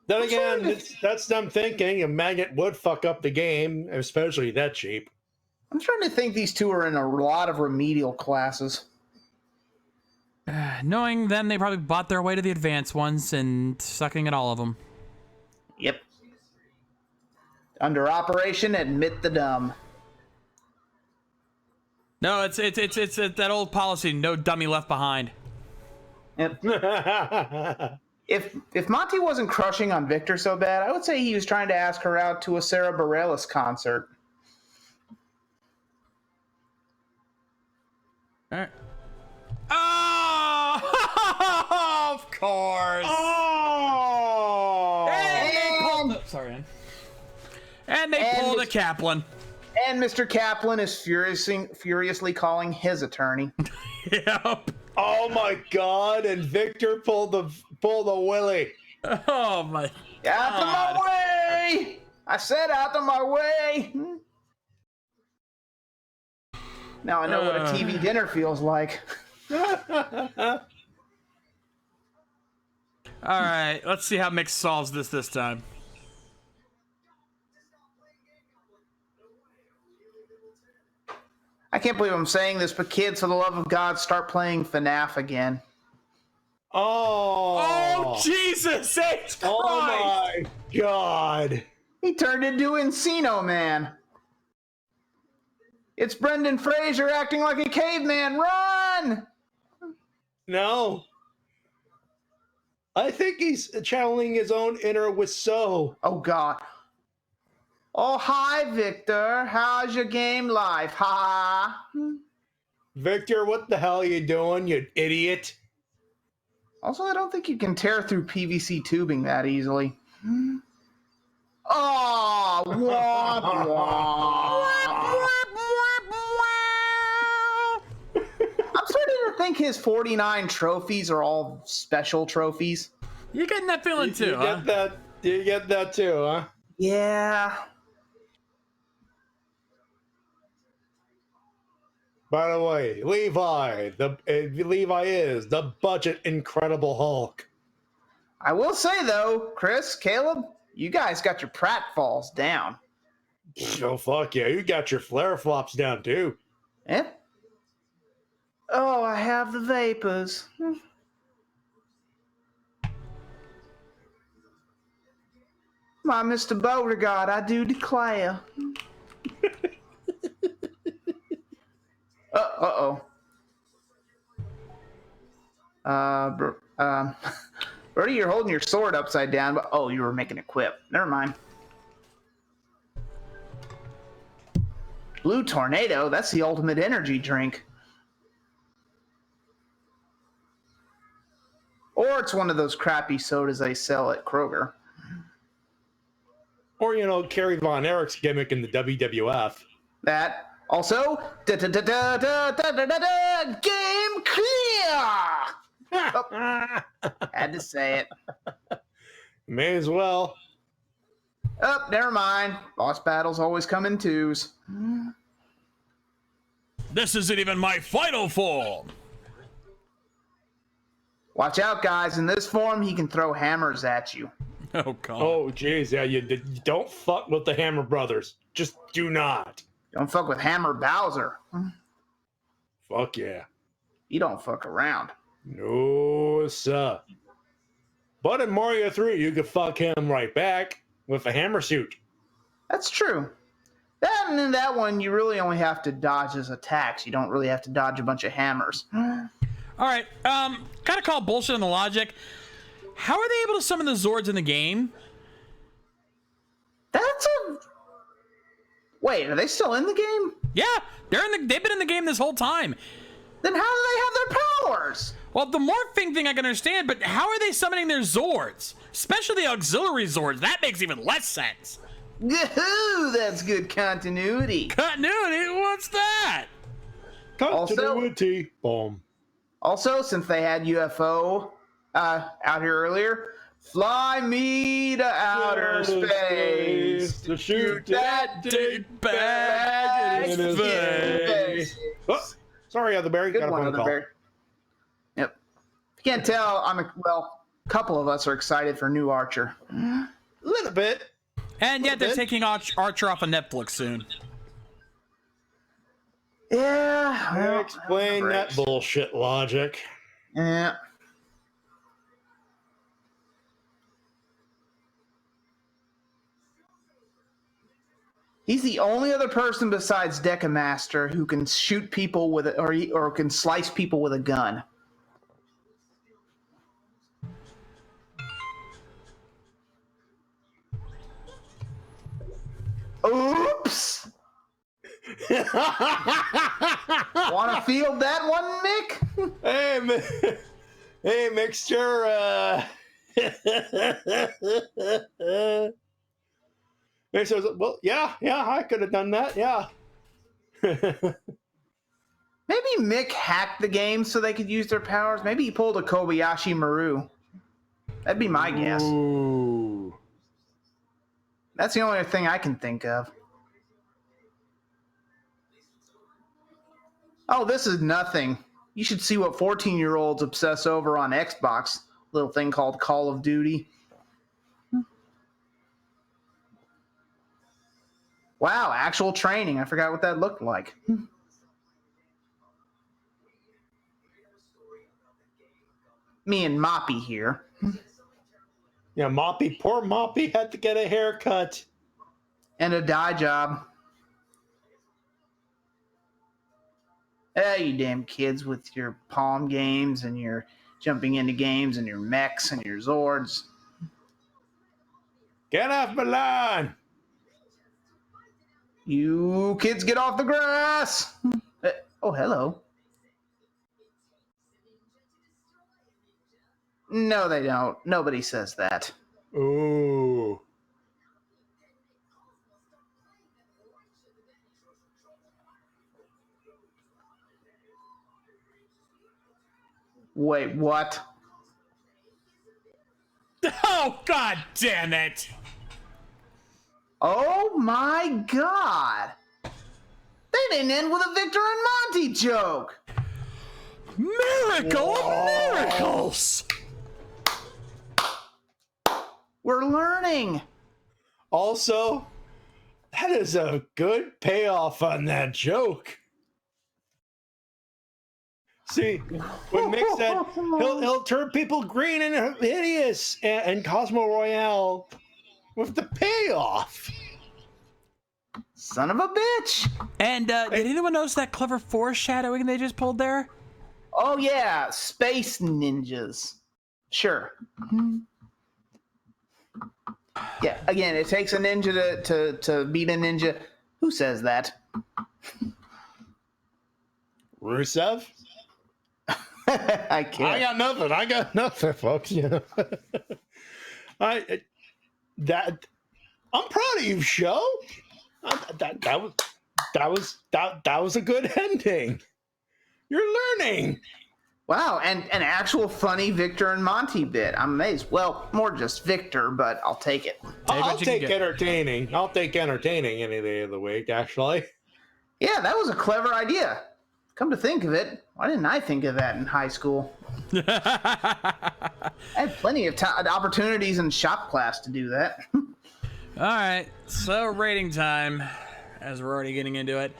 Then again, that's them thinking a magnet would fuck up the game, especially that cheap. I'm trying to think these two are in a lot of remedial classes. Knowing them, they probably bought their way to the advanced ones and sucking at all of them. Yep. Under operation, admit the dumb. No, it's that old policy, no dummy left behind. Yep. If Monty wasn't crushing on Victor so bad, I would say he was trying to ask her out to a Sarah Bareilles concert. All right. Oh, of course. Oh! And they pulled. Sorry, Ann. And they pulled a Kaplan. And Mr. Kaplan is furiously calling his attorney. Yep. Oh my god! And Victor pulled the willy. Oh my. Out of my way! I said out of my way! Now I know what a TV dinner feels like. All right, let's see how Mick solves this time. I can't believe I'm saying this, but kids, for the love of God, start playing FNAF again. Oh! Oh, Jesus H. Christ! Oh my god! He turned into Encino Man. It's Brendan Fraser acting like a caveman. Run! No. I think he's channeling his own inner Wiseau. Oh, God. Oh, hi, Victor. How's your game life? Ha! Victor, what the hell are you doing, you idiot? Also, I don't think you can tear through PVC tubing that easily. Oh, womp womp. I'm starting to think his 49 trophies are all special trophies. You're getting that feeling too, You huh? get that? You get that too, huh? Yeah. By the way, Levi is the budget Incredible Hulk. I will say, though, Chris, Caleb, you guys got your pratfalls down. Oh fuck yeah, you got your flare flops down too. Eh? Oh, I have the vapors. My Mr. Beauregard, I do declare. Uh-oh. Brody, you're holding your sword upside down, but oh, you were making a quip. Never mind. Blue Tornado, that's the ultimate energy drink. Or it's one of those crappy sodas they sell at Kroger. Or, you know, Kerry Von Erich's gimmick in the WWF. That. Also, game clear! Oh, had to say it. May as well. Oh, never mind. Boss battles always come in twos. This isn't even my final form. Watch out, guys. In this form, he can throw hammers at you. Oh god. Oh, jeez, yeah, you don't fuck with the Hammer Brothers. Just do not. Don't fuck with Hammer Bowser. Fuck yeah. You don't fuck around. No, sir. But in Mario 3, you could fuck him right back with a hammer suit. That's true. Then in that one, you really only have to dodge his attacks. You don't really have to dodge a bunch of hammers. All right, gotta call bullshit on the logic. How are they able to summon the Zords in the game? That's a... Wait, are they still in the game? Yeah, they've been in the game this whole time. Then how do they have their powers? Well, the morphing thing I can understand, but how are they summoning their Zords? Especially the auxiliary Zords. That makes even less sense. Yahoo! That's good continuity. Continuity? What's that? Continuity. Boom. Also, since they had UFO out here earlier, fly me to outer space to shoot that dick back in his face. Oh, sorry, Otherberry. Good Got a one, phone call. Otherberry. Yep. If you can't tell, a couple of us are excited for new Archer. A little bit. And yet they're taking Archer off of Netflix soon. Yeah. well, Explain that bullshit logic. Yeah. He's the only other person besides Decamaster who can shoot people with or can slice people with a gun. Oops! Want to field that one, Mick? Hey, Mixture. Mick says, well, yeah, I could have done that, yeah. Maybe Mick hacked the game so they could use their powers. Maybe he pulled a Kobayashi Maru. That'd be my guess. Ooh. That's the only thing I can think of. Oh, this is nothing. You should see what 14-year-olds obsess over on Xbox. Little thing called Call of Duty. Wow, actual training. I forgot what that looked like. Me and Moppy here. Yeah, poor Moppy had to get a haircut. And a dye job. You damn kids with your palm games and your jumping into games and your mechs and your Zords. Get off my lawn! You kids get off the grass! Oh, hello. No, they don't. Nobody says that. Ooh. Wait, what? Oh, god damn it! Oh my god! They didn't end with a Victor and Monty joke! Miracle of miracles! We're learning! Also, that is a good payoff on that joke. See, when Mick said he'll turn people green and hideous and Cosmo Royale with the payoff. Son of a bitch! And did anyone notice that clever foreshadowing they just pulled there? Oh yeah, space ninjas. Sure. Yeah, again, it takes a ninja to beat a ninja. Who says that? Rusev? I can't. I got nothing, folks. You know, I'm proud of you, show. That was a good ending. You're learning. Wow, and an actual funny Victor and Monty bit. I'm amazed. Well, more just Victor, but I'll take it. I'll take entertaining. I'll take entertaining any day of the week, actually. Yeah, that was a clever idea. Come to think of it, why didn't I think of that in high school? I had plenty of opportunities in shop class to do that. All right, so rating time, as we're already getting into it.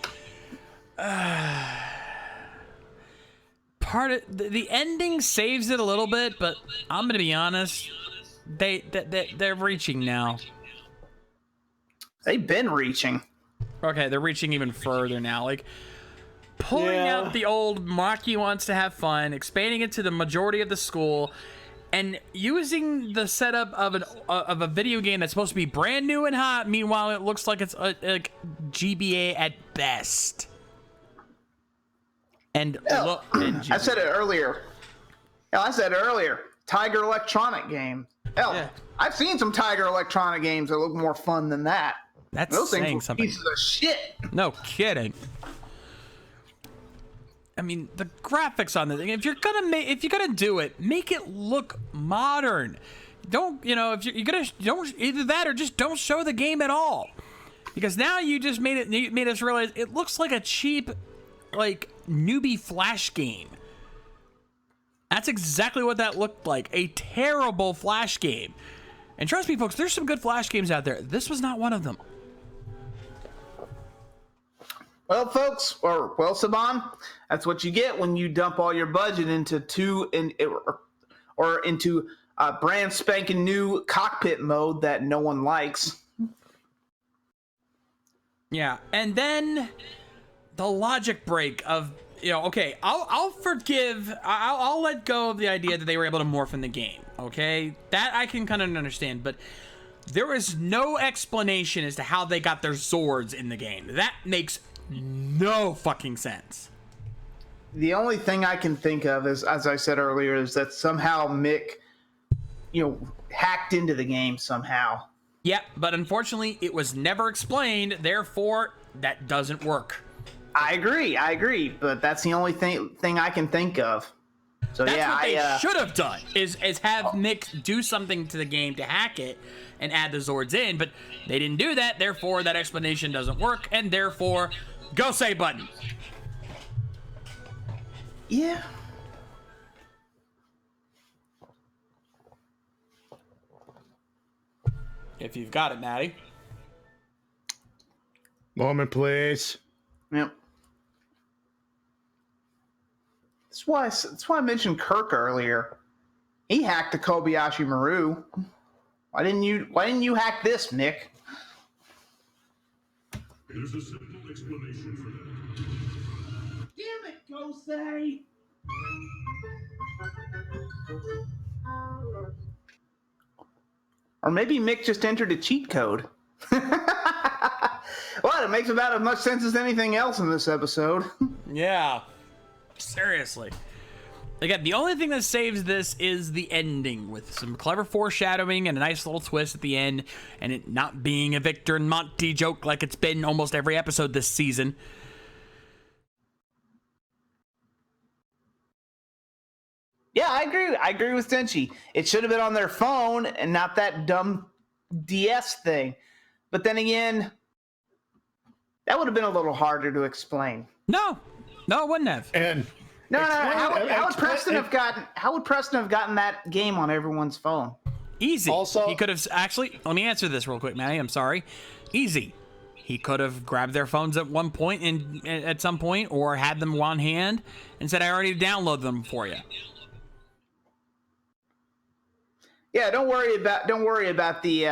Part of the ending saves it a little bit, but I'm gonna be honest, they're reaching now. They've been reaching. Okay, they're reaching even further now. Like pulling out the old Maki wants to have fun, expanding it to the majority of the school, and using the setup of a video game that's supposed to be brand new and hot. Meanwhile, it looks like it's like GBA at best. And look, I said it earlier. Hell, I said it earlier. Tiger Electronic game. Hell, Yeah. I've seen some Tiger Electronic games that look more fun than that. That's Those things saying were something. pieces of shit. No kidding. I mean, the graphics on the thing. If you're gonna do it, make it look modern. Don't if you're gonna don't either that or just don't show the game at all. Because now you just made us realize it looks like a cheap, like newbie Flash game. That's exactly what that looked like. A terrible Flash game. And trust me, folks, there's some good Flash games out there. This was not one of them. Well, folks, Saban, that's what you get when you dump all your budget into into a brand spanking new cockpit mode that no one likes. Yeah, and then the logic break of okay, I'll forgive, I'll let go of the idea that they were able to morph in the game. Okay, that I can kind of understand, but there is no explanation as to how they got their Zords in the game. That makes no fucking sense. The only thing I can think of is, as I said earlier, is that somehow Mick, hacked into the game somehow. Yep, but unfortunately, it was never explained. Therefore, that doesn't work. I agree, but that's the only thing I can think of. So That's yeah, what they should have done is have Mick do something to the game to hack it and add the Zords in, but they didn't do that. Therefore, that explanation doesn't work, and therefore, go say button. Yeah. If you've got it, Matty. Moment, please. Yep. That's why I mentioned Kirk earlier. He hacked the Kobayashi Maru. Why didn't you hack this, Mick? There's a simple explanation for that. Damn it, Gosei! Or maybe Mick just entered a cheat code. Well, it makes about as much sense as anything else in this episode. Yeah. Seriously. Again, the only thing that saves this is the ending with some clever foreshadowing and a nice little twist at the end, and it not being a Victor and Monty joke like it's been almost every episode this season. Yeah, I agree. I agree with Tenchi. It should have been on their phone and not that dumb DS thing. But then again, that would have been a little harder to explain. No, it wouldn't have. And No. How would Preston have gotten that game on everyone's phone? Easy. Also- he could have actually. Let me answer this real quick, Matty. I'm sorry. Easy. He could have grabbed their phones at one point and at some point, or had them on hand and said, "I already downloaded them for you." Yeah, don't worry about the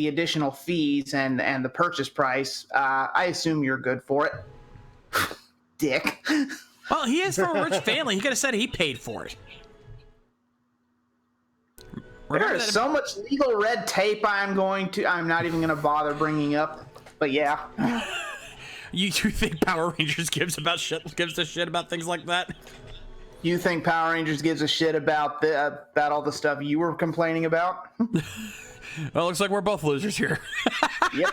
additional fees and the purchase price. I assume you're good for it, dick. Well, he is from a rich family. He could have said he paid for it. There is so much legal red tape. I'm not even going to bother bringing up. But yeah, You think Power Rangers gives a shit about things like that? you think Power Rangers gives a shit about all the stuff you were complaining about? Well, it looks like we're both losers here. Yep.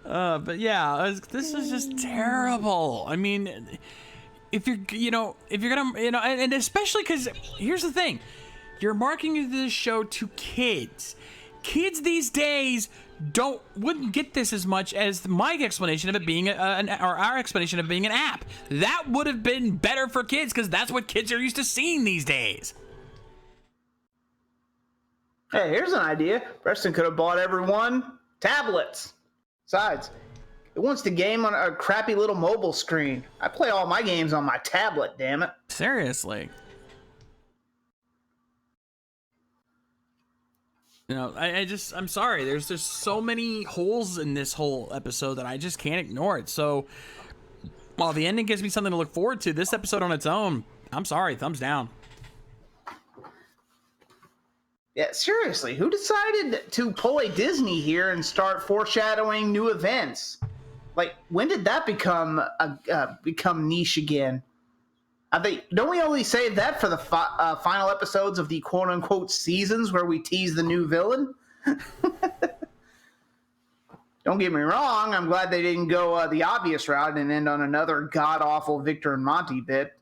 But yeah, this is just terrible. I mean, if you're gonna, and especially because here's the thing, you're marketing this show to kids, kids these days wouldn't get this as much as my explanation of it being or our explanation of being an app. That would have been better for kids because that's what kids are used to seeing these days. Hey, here's an idea. Preston could have bought everyone tablets. Besides, it wants to game on a crappy little mobile screen. I play all my games on my tablet, damn it. Seriously. You know, I'm sorry. There's just so many holes in this whole episode that I just can't ignore it. So while the ending gives me something to look forward to, this episode on its own, I'm sorry, thumbs down. Yeah, seriously, who decided to pull a Disney here and start foreshadowing new events? Like, when did that become niche again? Don't we only save that for the final episodes of the quote-unquote seasons where we tease the new villain? Don't get me wrong, I'm glad they didn't go the obvious route and end on another god-awful Victor and Monty bit.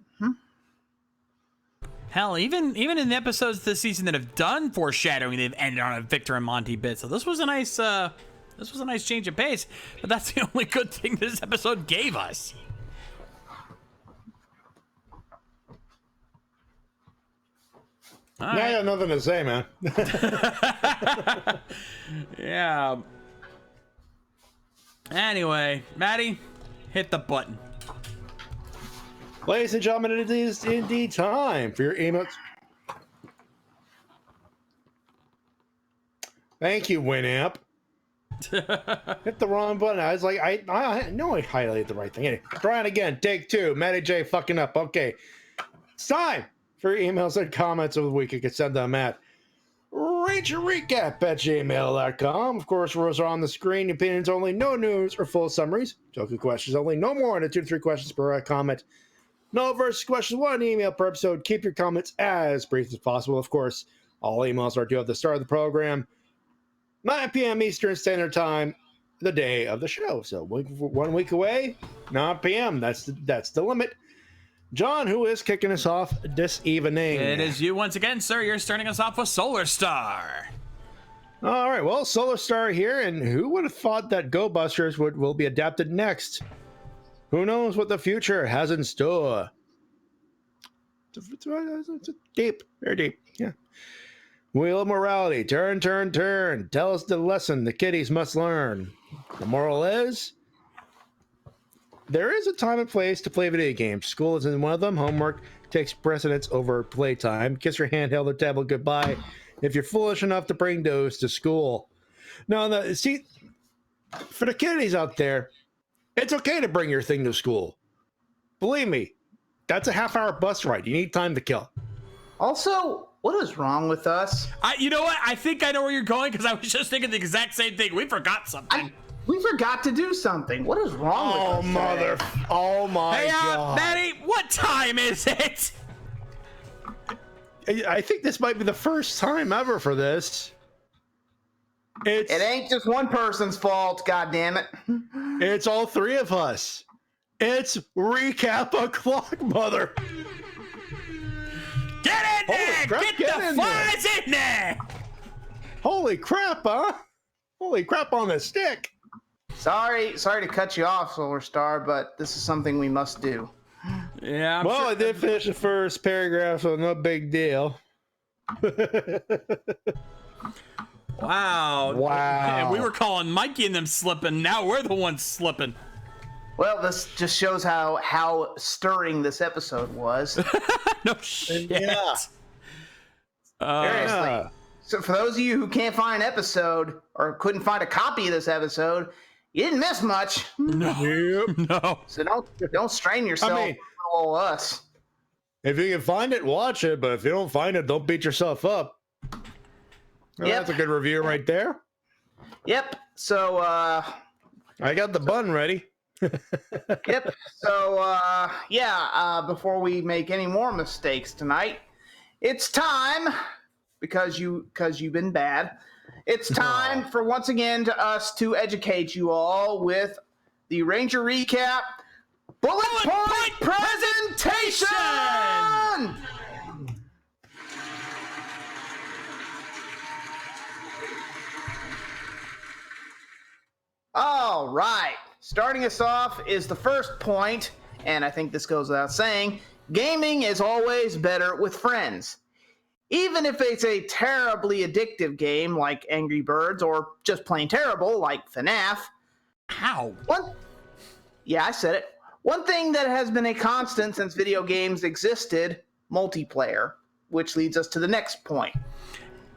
Hell, even in the episodes this season that have done foreshadowing, they've ended on a Victor and Monty bit. So this was a nice change of pace. But that's the only good thing this episode gave us. I got nothing to say, man. Yeah. Anyway, Matty, hit the button. Ladies and gentlemen, it is indeed time for your emails. Thank you, Winamp. Hit the wrong button. I was like, I know I highlighted the right thing. Anyway, try it again. Take two. Matty Jay fucking up. Okay. It's time for your emails and comments of the week. You can send them at RageRecap@gmail.com. Of course, rules are on the screen. Opinions only. No news or full summaries. Joking questions only. No more than 2 to 3 questions per comment. No versus questions, 1 email per episode. Keep your comments as brief as possible. Of course, all emails are due at the start of the program. 9 p.m. Eastern Standard Time, the day of the show. So 1 week away, 9 p.m. That's the limit. John, who is kicking us off this evening? It is you once again, sir. You're starting us off with Solar Star. All right, well, Solar Star here, and who would have thought that Go Busters will be adapted next? Who knows what the future has in store? It's deep, very deep, yeah. Wheel of Morality, turn, turn, turn. Tell us the lesson the kiddies must learn. The moral is, there is a time and place to play video games. School isn't one of them. Homework takes precedence over playtime. Kiss your handheld or tablet goodbye if you're foolish enough to bring those to school. No, see, for the kiddies out there, it's okay to bring your thing to school. Believe me, that's a half-hour bus ride. You need time to kill. Also, what is wrong with us? You know what? I think I know where you're going because I was just thinking the exact same thing. We forgot something. We forgot to do something. What is wrong with us? Oh my God. Matty, what time is it? I think this might be the first time ever for this. It ain't just one person's fault, goddammit. It's all three of us. It's recap o'clock, mother. Get in there! Crap, Get the flies in there! Holy crap, huh? Holy crap on the stick. Sorry to cut you off, Solar Star, but this is something we must do. Yeah. Well, I did finish the first paragraph, so no big deal. Wow. And we were calling Mikey and them slipping. Now we're the ones slipping. Well, this just shows how stirring this episode was. No shit. Yeah. Seriously. So for those of you who can't find an episode or couldn't find a copy of this episode, you didn't miss much. No. No. So don't strain yourself for all us. If you can find it, watch it. But if you don't find it, don't beat yourself up. Well, Yep. That's a good review right there. Yep. So I got the bun ready. yep. So before we make any more mistakes tonight, it's time because you've been bad. It's time for once again us to educate you all with the Ranger Recap Bullet Point Presentation. All right. Starting us off is the first point, and I think this goes without saying, gaming is always better with friends. Even if it's a terribly addictive game like Angry Birds or just plain terrible like FNAF. How? Yeah, I said it. One thing that has been a constant since video games existed, multiplayer, which leads us to the next point.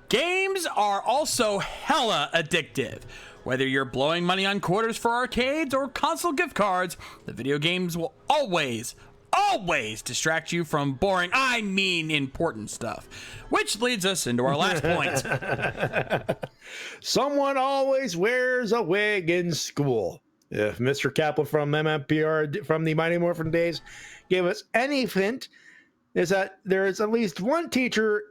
Games are also hella addictive. Whether you're blowing money on quarters for arcades or console gift cards, the video games will always distract you from boring, I mean important stuff. Which leads us into our last point. Someone always wears a wig in school. If Mr. Kaplan from MMPR from the Mighty Morphin days gave us any hint, is that there is at least one teacher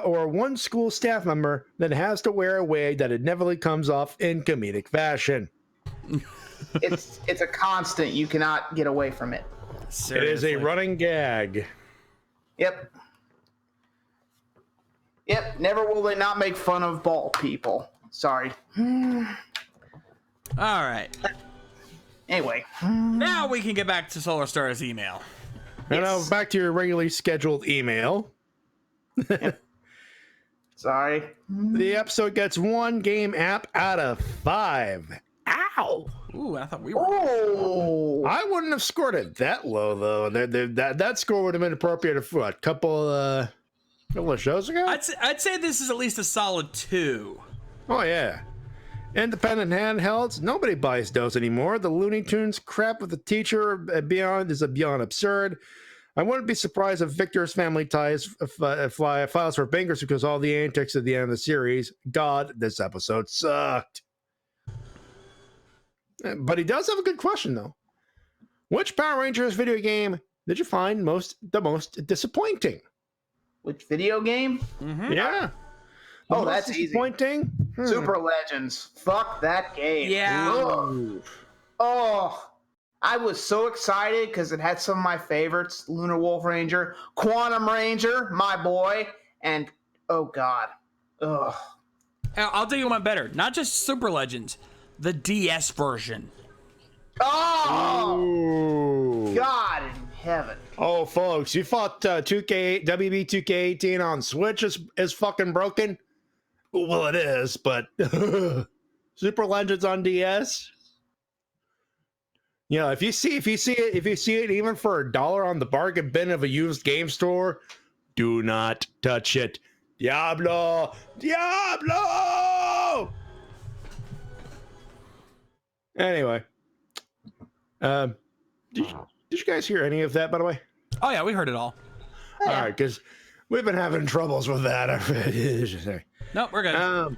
or one school staff member that has to wear a wig that inevitably comes off in comedic fashion. It's a constant. You cannot get away from it. Seriously. It is a running gag. Yep. Never will they not make fun of bald people. Sorry. All right. Anyway. Now we can get back to Solar Star's email. And now back to your regularly scheduled email. Sorry. The episode gets 1 game app out of 5. Ow! Ooh, I thought we were. Oh. I wouldn't have scored it that low though. That score would have been appropriate for what, couple of shows ago. I'd say this is at least a solid 2. Oh yeah. Independent handhelds. Nobody buys those anymore. The Looney Tunes crap with the teacher beyond is beyond absurd. I wouldn't be surprised if Victor's family ties files for bangers because all the antics at the end of the series. God, this episode sucked. But he does have a good question though. Which Power Rangers video game did you find the most disappointing? Which video game? Mm-hmm. Yeah. Oh, that's easy. Disappointing. Super Legends. Fuck that game. Yeah. Ugh. Oh, I was so excited because it had some of my favorites: Lunar Wolf Ranger, Quantum Ranger, my boy, and oh god, ugh. I'll tell you one better. Not just Super Legends, the DS version. Oh, Ooh. God in heaven. Oh, folks, you thought WB 2K18 on Switch is fucking broken? Well, it is, but Super Legends on DS. You know, if you see it even for $1 on the bargain bin of a used game store, do not touch it. Diablo! Anyway, did you guys hear any of that, by the way? Oh yeah, we heard it all. All right, because we've been having troubles with that. Nope, we're good.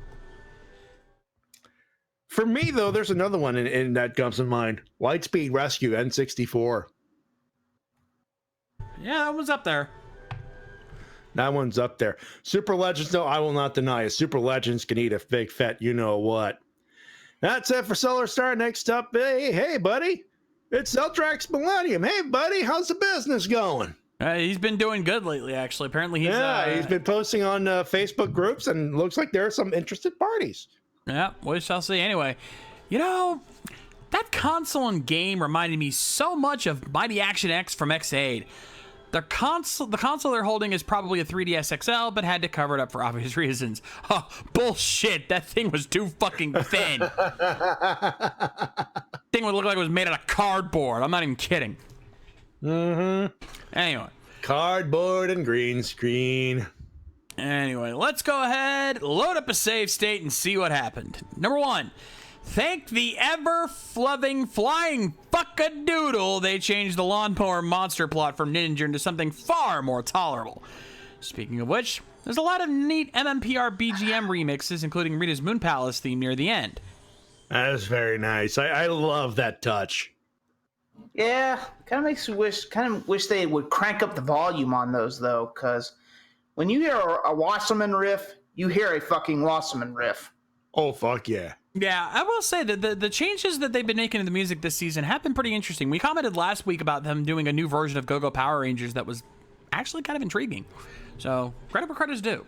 For me, though, there's another one in that comes to mind. Lightspeed Rescue N64. Yeah, that one's up there. That one's up there. Super Legends, though, I will not deny it. Super Legends can eat a big fat you-know-what. That's it for Solar Star. Next up, hey, buddy. It's Eltrax Millennium. Hey, buddy, how's the business going? He's been doing good lately, actually. Apparently, he's been posting on Facebook groups, and looks like there are some interested parties. Yeah, we shall see. Anyway, you know, that console and game reminded me so much of Mighty Action X from X8. The console they're holding is probably a 3DS XL, but had to cover it up for obvious reasons. Oh, bullshit. That thing was too fucking thin. Thing would look like it was made out of cardboard. I'm not even kidding. Mm-hmm. Anyway. Cardboard and green screen. Anyway, let's go ahead, load up a save state, and see what happened. Number 1. Thank the ever-floving flying fuck-a-doodle they changed the lawnmower monster plot from Ninja into something far more tolerable. Speaking of which, there's a lot of neat MMPR BGM remixes, including Rita's Moon Palace theme near the end. That is very nice. I love that touch. Yeah, kind of wish they would crank up the volume on those though, because when you hear a Wasserman riff, you hear a fucking Wasserman riff. Oh fuck yeah. Yeah, I will say that the changes that they've been making to the music this season have been pretty interesting. We commented last week about them doing a new version of Go-Go Power Rangers that was actually kind of intriguing. So, credit where credit's due.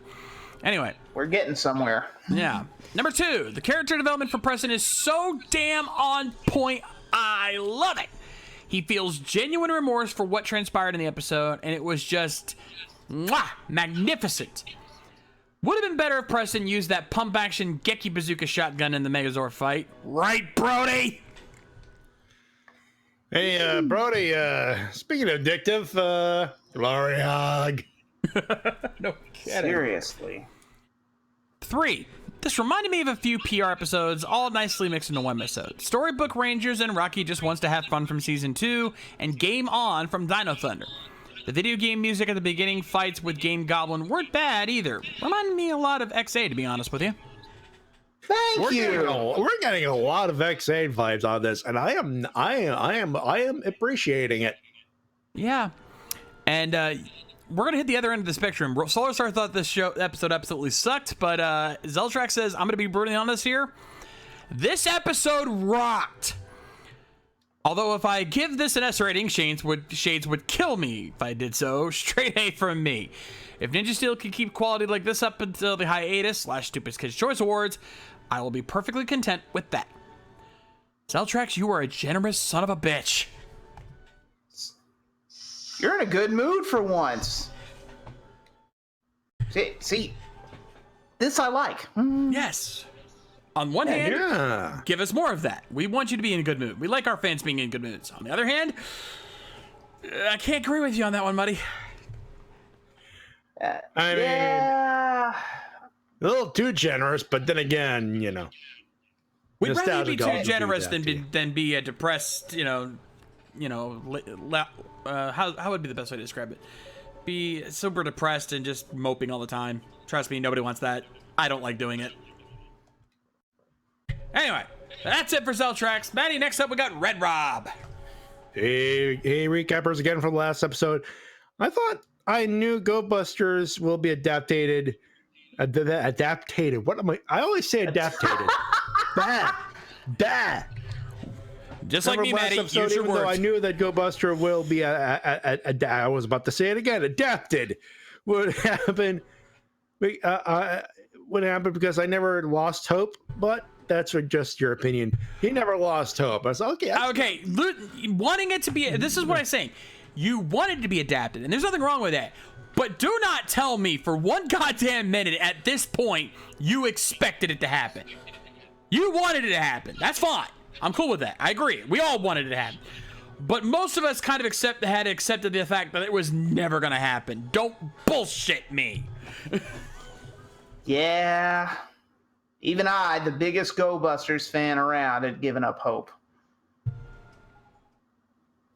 Anyway. We're getting somewhere. Yeah. Number 2, the character development for Preston is so damn on point. I love it. He feels genuine remorse for what transpired in the episode, and it was just magnificent. Would have been better if Preston used that pump-action Geki Bazooka shotgun in the Megazord fight. Right, Brody? Hey, Brody, speaking of addictive, glory hog. No kidding. Seriously. 3, this reminded me of a few PR episodes, all nicely mixed into one episode. Storybook Rangers and Rocky Just Wants to Have Fun from Season 2, and Game On from Dino Thunder. The video game music at the beginning fights with Game Goblin weren't bad either. Reminded me a lot of XA, to be honest with you. Thank you. We're getting a lot of X8 vibes on this, and I am appreciating it. Yeah. And we're going to hit the other end of the spectrum. Solar Star thought this episode absolutely sucked, but Zeltrax says, I'm going to be brutally honest here. This episode rocked. Although if I give this an S rating, Shades would kill me if I did so. Straight A from me. If Ninja Steel can keep quality like this up until the hiatus / Stupid Kids Choice Awards, I will be perfectly content with that. Zeltrax, you are a generous son of a bitch. You're in a good mood for once. See, this I like. Yes. On one hand, Yeah. give us more of that. We want you to be in a good mood. We like our fans being in good moods. On the other hand, I can't agree with you on that one, buddy. I mean, Yeah. a little too generous, but then again, We'd rather be nostalgia too calls generous do that to you. than be a depressed, how would be the best way to describe it? Be super depressed and just moping all the time. Trust me, nobody wants that. I don't like doing it. Anyway, that's it for Zeltrax. Matty, next up we got Red Rob. Hey, recappers again from the last episode. I thought I knew Go Busters will be adapted. What am I? I always say adapted. Bah. Just like me, Last Matty, episode, use your even though I words. knew that Go Buster will be I was about to say it again. Adapted would happen. Would happen because I never lost hope, but that's just your opinion. He never lost hope. I was like, okay. Okay, wanting it to be, this is what I'm saying. You wanted it to be adapted, and there's nothing wrong with that. But do not tell me for one goddamn minute at this point you expected it to happen. You wanted it to happen. That's fine. I'm cool with that. I agree. We all wanted it to happen. But most of us kind of had accepted the fact that it was never going to happen. Don't bullshit me. Yeah. Even I, the biggest Go Busters fan around, had given up hope.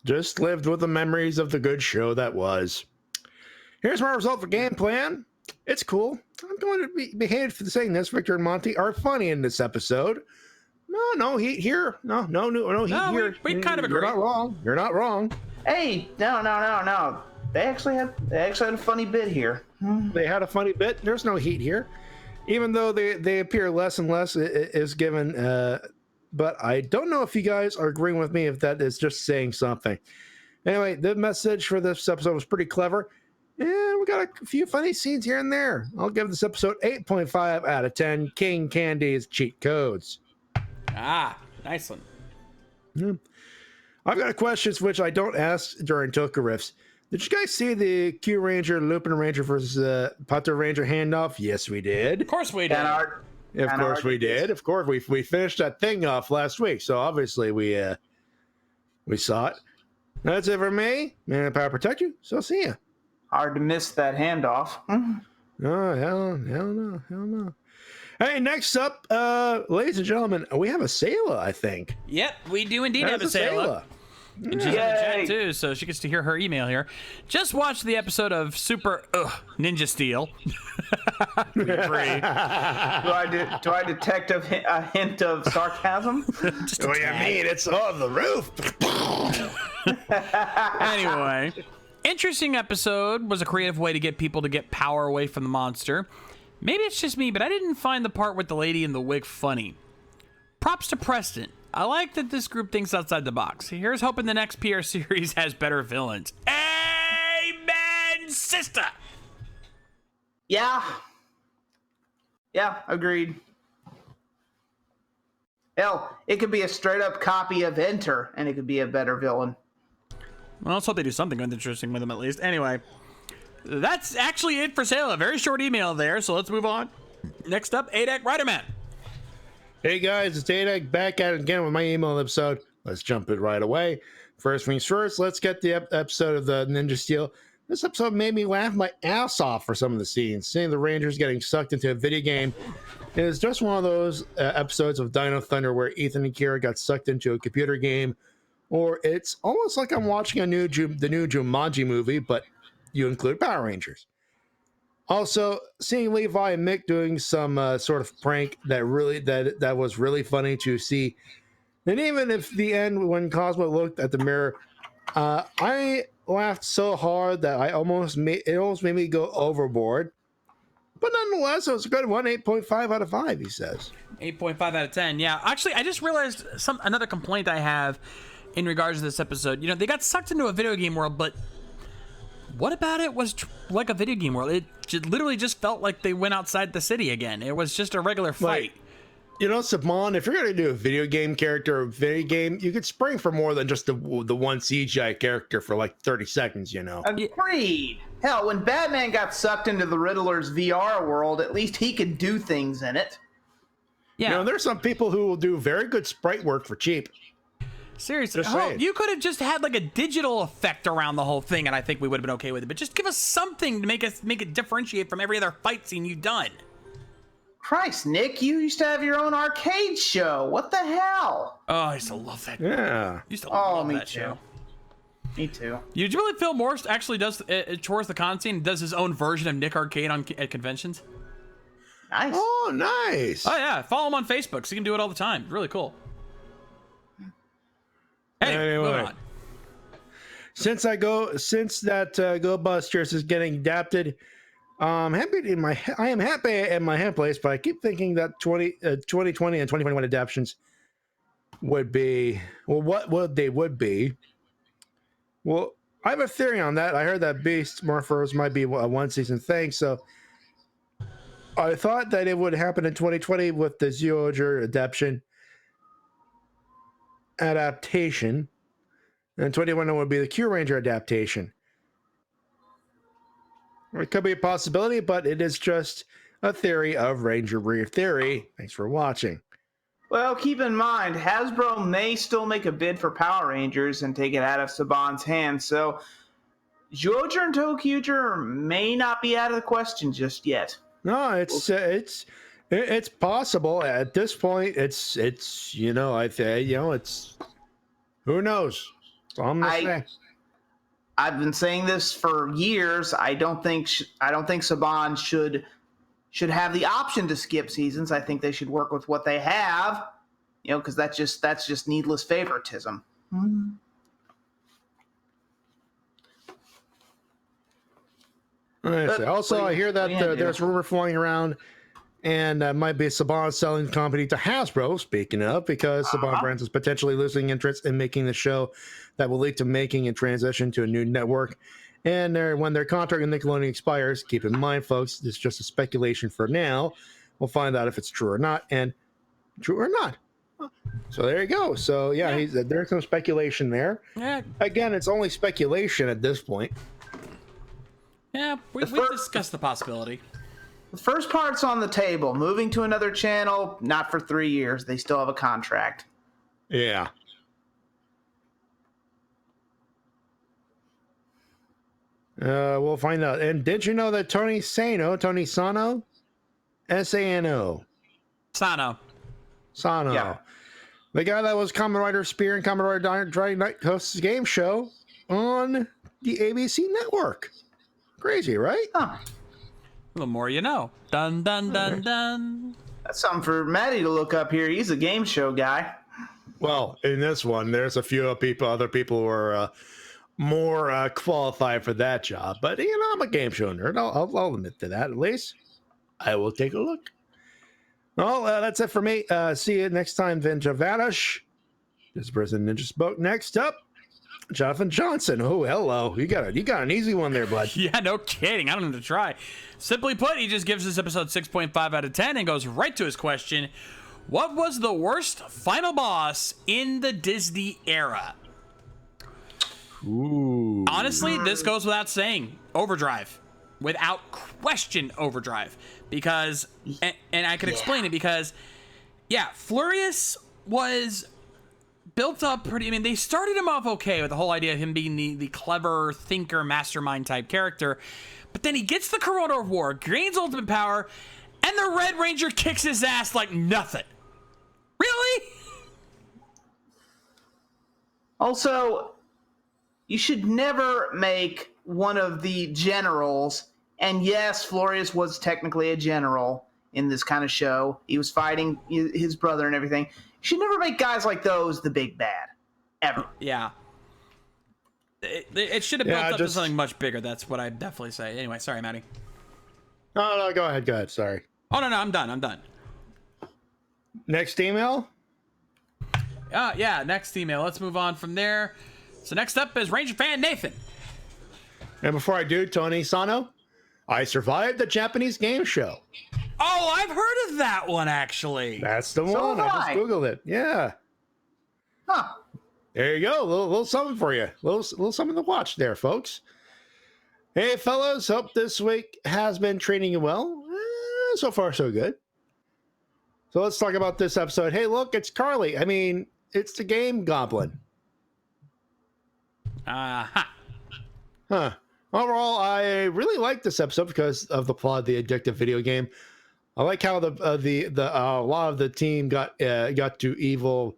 Just lived with the memories of the good show that was. Here's my result for game plan. It's cool. I'm going to be hated for saying this. Victor and Monty are funny in this episode. No heat here. No heat here. We kind of agree. You're not wrong. Hey, no. They actually had a funny bit here. They had a funny bit. There's no heat here. Even though they appear less and less is given. But I don't know if you guys are agreeing with me if that is just saying something. Anyway, the message for this episode was pretty clever. Yeah, we got a few funny scenes here and there. I'll give this episode 8.5 out of 10 King Candy's cheat codes. Ah, nice one. I've got a question which I don't ask during Toka Riffs. Did you guys see the Q Ranger, Lupin Ranger versus Pato Ranger handoff? Yes, we did. Of course we did. Of course we did. Of course, we finished that thing off last week, so obviously we saw it. That's it for me. May the power protect you. So see ya. Hard to miss that handoff. Oh, hell no. Hey, next up, ladies and gentlemen, we have a Sayla, I think. Yep, we do indeed have a Sayla. And she's in the chat too, so she gets to hear her email here. Just watched the episode of Super Ninja Steel. We agree. Do I detect a hint of sarcasm? Just a What do you tad. mean? It's on the roof. Anyway, interesting episode. Was a creative way to get people to get power away from the monster. Maybe it's just me, but I didn't find the part with the lady in the wig funny. Props to Preston. I like that this group thinks outside the box. Here's hoping the next PR series has better villains. Amen, sister! Yeah. Yeah, agreed. Hell, it could be a straight up copy of Enter, and it could be a better villain. Well, let's hope they do something interesting with him at least. Anyway, that's actually it for sale. A very short email there, so let's move on. Next up, ADAC Riderman. Hey guys, it's Adak back at it again with my email episode. Let's jump it right away. First things first, let's get the episode of the Ninja Steel. This episode made me laugh my ass off for some of the scenes. Seeing the Rangers getting sucked into a video game is just one of those episodes of Dino Thunder where Ethan and Kira got sucked into a computer game, or it's almost like I'm watching the new Jumanji movie, but you include Power Rangers. Also, seeing Levi and Mick doing some sort of prank that was really funny to see. And even if the end when Cosmo looked at the mirror, I laughed so hard that it almost made me go overboard. But nonetheless, it was a good one. 8.5 out of 5, he says. 8.5 out of 10. Yeah, actually, I just realized another complaint I have in regards to this episode. You know, they got sucked into a video game world, but what about it was like a video game world? It literally just felt like they went outside the city again. It was just a regular fight. You know, Saban, if you're going to do a video game character or a video game, you could spring for more than just the one CGI character for like 30 seconds, you know? Agreed. Hell, when Batman got sucked into the Riddler's VR world, at least he could do things in it. Yeah. You know, there's some people who will do very good sprite work for cheap. Seriously, Just saying. you could have just had like a digital effect around the whole thing, and I think we would have been okay with it. But just give us something to make it differentiate from every other fight scene you've done. Christ, Nick, you used to have your own arcade show. What the hell? Oh, I used to love that. Yeah. Used to love me that too. show. Me too. You really feel Morse actually does towards the con scene, does his own version of Nick Arcade at conventions? Nice. Oh, nice. Oh yeah, follow him on Facebook so you can do it all the time. Really cool. Anyway, moving on. Since that Go Busters is getting adapted, I am happy at my head place, but I keep thinking that 2020 and 2021 adaptations would be, well, what they would be. Well, I have a theory on that. I heard that Beast Morphers might be a one-season thing, so I thought that it would happen in 2020 with the Zyuohger adaptation, and 2021 would be the Q Ranger adaptation. It could be a possibility, but it is just a theory of Ranger Brief Theory. Thanks for watching. Well, keep in mind, Hasbro may still make a bid for Power Rangers and take it out of Saban's hands, so Zyuohger and ToQger may not be out of the question just yet. No, it's possible at this point. It's it's who knows. That's all I'm gonna say. I've been saying this for years. I don't think Saban should have the option to skip seasons. I think they should work with what they have, because that's just needless favoritism. Also, I hear that there's rumor flying around, and might be Saban selling the company to Hasbro. Speaking of, because Saban Brands is potentially losing interest in making the show, that will lead to making a transition to a new network. And when their contract with Nickelodeon expires, keep in mind, folks, it's just a speculation for now. We'll find out if it's true or not, and true or not. So there you go. So yeah. There's some speculation there. Yeah. Again, it's only speculation at this point. Yeah, we've discussed the possibility. The first part's on the table. Moving to another channel, not for 3 years. They still have a contract. Yeah. We'll find out. And did you know that Tony Sano, S-A-N-O? Sano. Yeah. The guy that was Kamen Rider Spear and Kamen Rider Dragon Knight hosts a game show on the ABC network. Crazy, right? Huh. The more you know. Dun, dun, dun, dun. That's something for Matty to look up here. He's a game show guy. Well, in this one, there's a few other people who are more qualified for that job. But, I'm a game show nerd. I'll admit to that, at least. I will take a look. Well, that's it for me. See you next time, Vinja Vanish. This is President Ninja Spoke. Next up, Jonathan Johnson. Oh, hello. You got an easy one there, bud. Yeah, no kidding. I don't have to try. Simply put, he just gives this episode 6.5 out of 10 and goes right to his question. What was the worst final boss in the Disney era? Ooh. Honestly, this goes without saying. Overdrive. Without question, Overdrive. Because, and I can explain it because, yeah, Flurious was built up pretty. I mean, they started him off okay with the whole idea of him being the clever thinker, mastermind type character. But then he gets the Corona War, gains ultimate power, and the Red Ranger kicks his ass like nothing. Really? Also, you should never make one of the generals, and yes, Florius was technically a general in this kind of show. He was fighting his brother and everything. You should never make guys like those the big bad, ever. Yeah. It should have built up to something much bigger. That's what I'd definitely say. Anyway, sorry, Matty. No, go ahead. Sorry. Oh, no, I'm done. Next email? Yeah, next email. Let's move on from there. So next up is Ranger fan Nathan. And before I do, Tony Sano, I survived the Japanese game show. Oh, I've heard of that one, actually. That's the So one. have I just I. Googled it. Yeah. Huh. There you go. A little something for you. Little something to watch there, folks. Hey, fellas. Hope this week has been treating you well. So far, so good. So let's talk about this episode. Hey, look, it's Carly. I mean, it's the game goblin. Huh. Overall, I really like this episode because of the plot of the addictive video game. I like how a lot of the team got to evil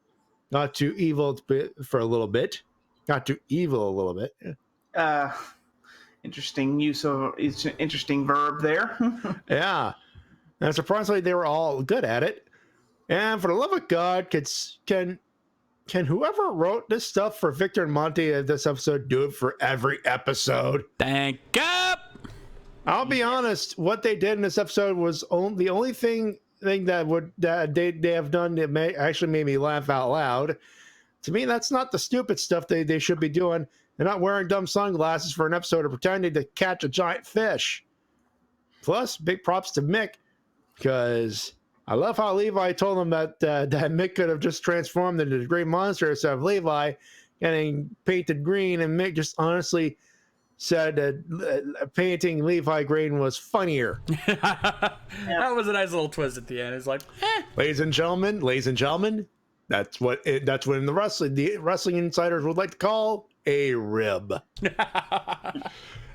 for a little bit. Got to evil a little bit. Interesting use of it's an interesting verb there. Yeah. And surprisingly, they were all good at it. And for the love of God, can whoever wrote this stuff for Victor and Monty in this episode do it for every episode? Thank God. I'll be honest. What they did in this episode was the only thing that they have done that actually made me laugh out loud. To me, that's not the stupid stuff they should be doing. They're not wearing dumb sunglasses for an episode of pretending to catch a giant fish. Plus, big props to Mick, because I love how Levi told him that Mick could have just transformed into the green monster instead of Levi getting painted green, and Mick just honestly said that painting Levi green was funnier. That was a nice little twist at the end. It's like, Ladies and gentlemen, that's what in the wrestling insiders would like to call a rib.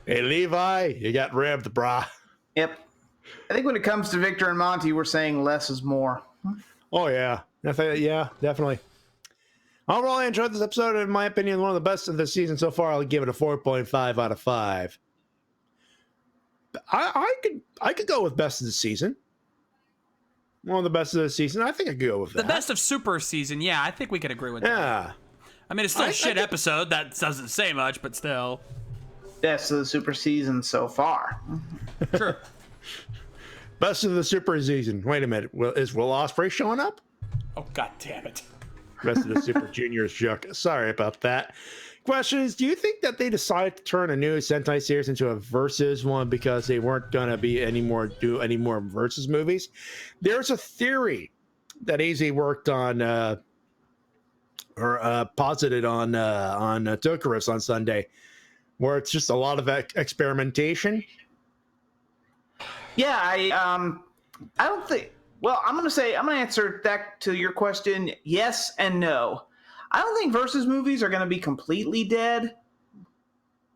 Hey, Levi, you got ribbed, brah. Yep. I think when it comes to Victor and Monty, we're saying less is more. Oh, yeah. Definitely. Overall, I enjoyed this episode. In my opinion, one of the best of the season so far. I'll give it a 4.5 out of 5. I could go with best of the season. One of the best of the season. I think I could go with that. the best of Super season. Yeah, I think we could agree with that. Yeah. I mean, it's still a shit episode. That doesn't say much, but still. Best of the super season so far. True. Best of the super season. Wait a minute. Is Will Ospreay showing up? Oh, God damn it. Rest of the Super Juniors joke. Sorry about that. Question is, do you think that they decided to turn a new Sentai series into a versus one because they weren't going to do any more versus movies? There's a theory that AZ worked on or posited on Tokarus on Sunday, where it's just a lot of experimentation. Yeah, I don't think. Well, I'm going to answer that to your question. Yes and no. I don't think versus movies are going to be completely dead.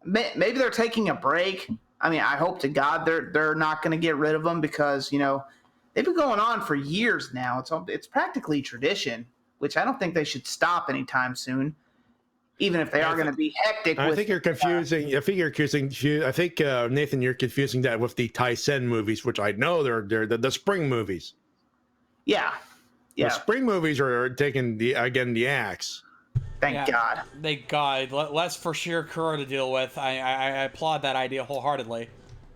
Maybe they're taking a break. I mean, I hope to God they're not going to get rid of them because they've been going on for years now. It's practically tradition, which I don't think they should stop anytime soon. Even if they are going to be hectic. I think you're confusing. I think Nathan, you're confusing that with the Tyson movies, which I know they're the spring movies. Yeah. The spring movies are taking the axe. Thank God. Thank God. Less for sheer Kuro to deal with. I applaud that idea wholeheartedly.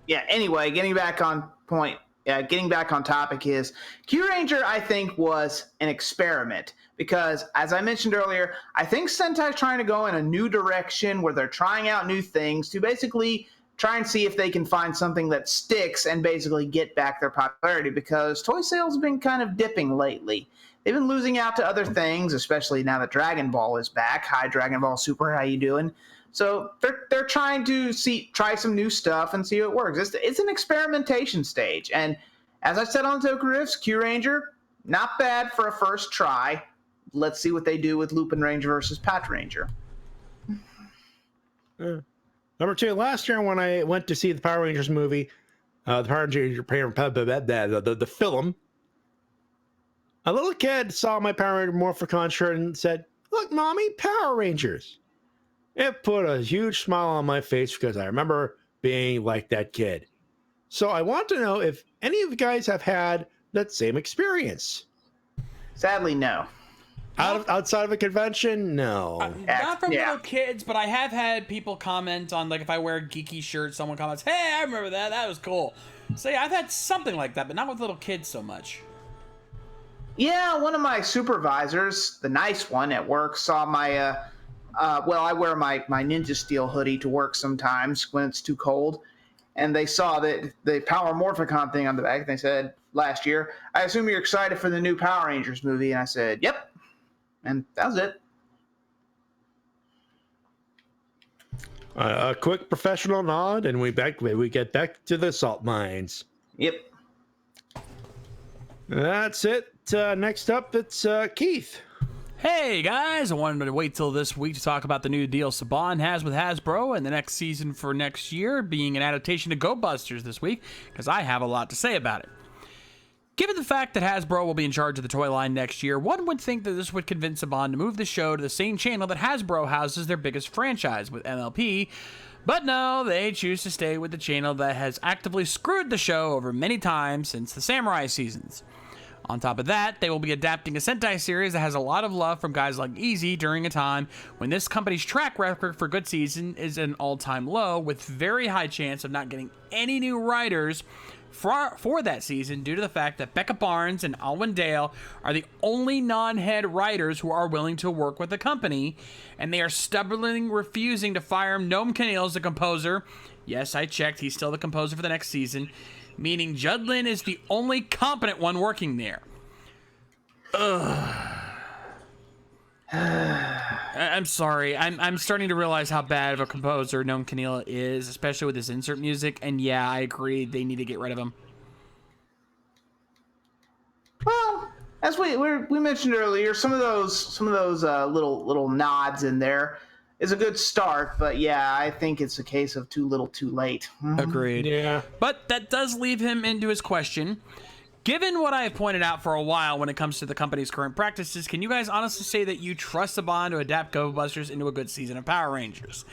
Yeah. Anyway, getting back on point. Getting back on topic is Q Ranger. I think was an experiment. because, as I mentioned earlier, I think Sentai's trying to go in a new direction where they're trying out new things to basically try and see if they can find something that sticks and basically get back their popularity, because toy sales have been kind of dipping lately. They've been losing out to other things, especially now that Dragon Ball is back. Hi, Dragon Ball Super, how you doing? So they're trying to try some new stuff and see how it works. It's an experimentation stage, and as I said on Toku Riffs, Q Ranger, not bad for a first try. Let's see what they do with Lupin Ranger versus Pat Ranger. Number 2, last year when I went to see the Power Rangers movie, the Power Rangers the film, a little kid saw my Power Ranger Morphicon shirt and said, "Look, Mommy, Power Rangers." It put a huge smile on my face because I remember being like that kid. So I want to know if any of you guys have had that same experience. Sadly, no. Outside of a convention, no. Not from Yeah. little kids, but I have had people comment on, like, if I wear a geeky shirt, someone comments, "Hey, I remember that. That was cool." So yeah, I've had something like that, but not with little kids so much. Yeah, one of my supervisors, the nice one at work, saw my, I wear my Ninja Steel hoodie to work sometimes when it's too cold. And they saw that the Power Morphicon thing on the back, and they said last year, "I assume you're excited for the new Power Rangers movie." And I said, "Yep." And that was it. A quick professional nod, and we get back to the salt mines. Yep. That's it. Next up, it's Keith. Hey guys, I wanted to wait till this week to talk about the new deal Saban has with Hasbro and the next season for next year being an adaptation to Go Busters this week, because I have a lot to say about it. Given the fact that Hasbro will be in charge of the toy line next year, one would think that this would convince Saban to move the show to the same channel that Hasbro houses their biggest franchise with MLP, but no, they choose to stay with the channel that has actively screwed the show over many times since the Samurai seasons. On top of that, they will be adapting a Sentai series that has a lot of love from guys like Easy during a time when this company's track record for good season is an all-time low, with very high chance of not getting any new writers for that season due to the fact that Becca Barnes and Alwyn Dale are the only non-head writers who are willing to work with the company, and they are stubbornly refusing to fire Noam Caneel as the composer. Yes, I checked, he's still the composer for the next season, meaning Judd Lin is the only competent one working there. I'm sorry. I'm starting to realize how bad of a composer Noam Caneel is, especially with his insert music. And yeah, I agree. They need to get rid of him. Well, as we mentioned earlier, some of those little nods in there is a good start, but yeah, I think it's a case of too little, too late. Agreed. Yeah. But that does leave him into his question. Given what I have pointed out for a while when it comes to the company's current practices, can you guys honestly say that you trust Saban to adapt Go Busters into a good season of Power Rangers?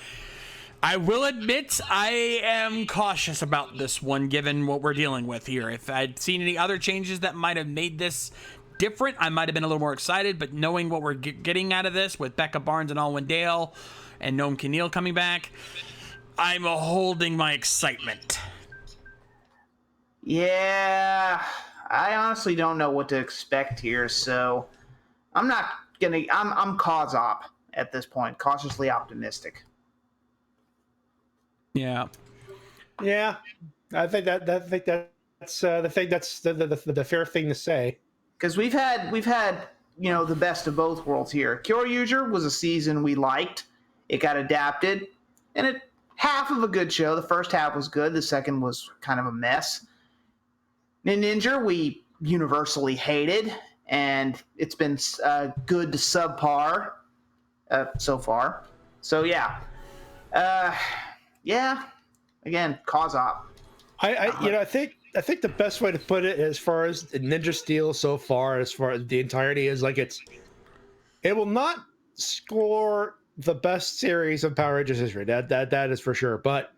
I will admit I am cautious about this one, given what we're dealing with here. If I'd seen any other changes that might have made this different, I might have been a little more excited, but knowing what we're getting out of this with Becca Barnes and Alwyn Dale and Noam Caneel coming back, I'm holding my excitement. Yeah, I honestly don't know what to expect here, so I'm cause-op at this point, cautiously optimistic. Yeah. Yeah, I think that's the fair thing to say. Because we've had the best of both worlds here. Kyoryuger was a season we liked. It got adapted, and it half of a good show. The first half was good. The second was kind of a mess. Ninja we universally hated, and it's been good to subpar so far. So yeah, again, cause-op. I think the best way to put it, as far as Ninja Steel so far, as far as the entirety, is like it will not score the best series of Power Rangers history. That is for sure. But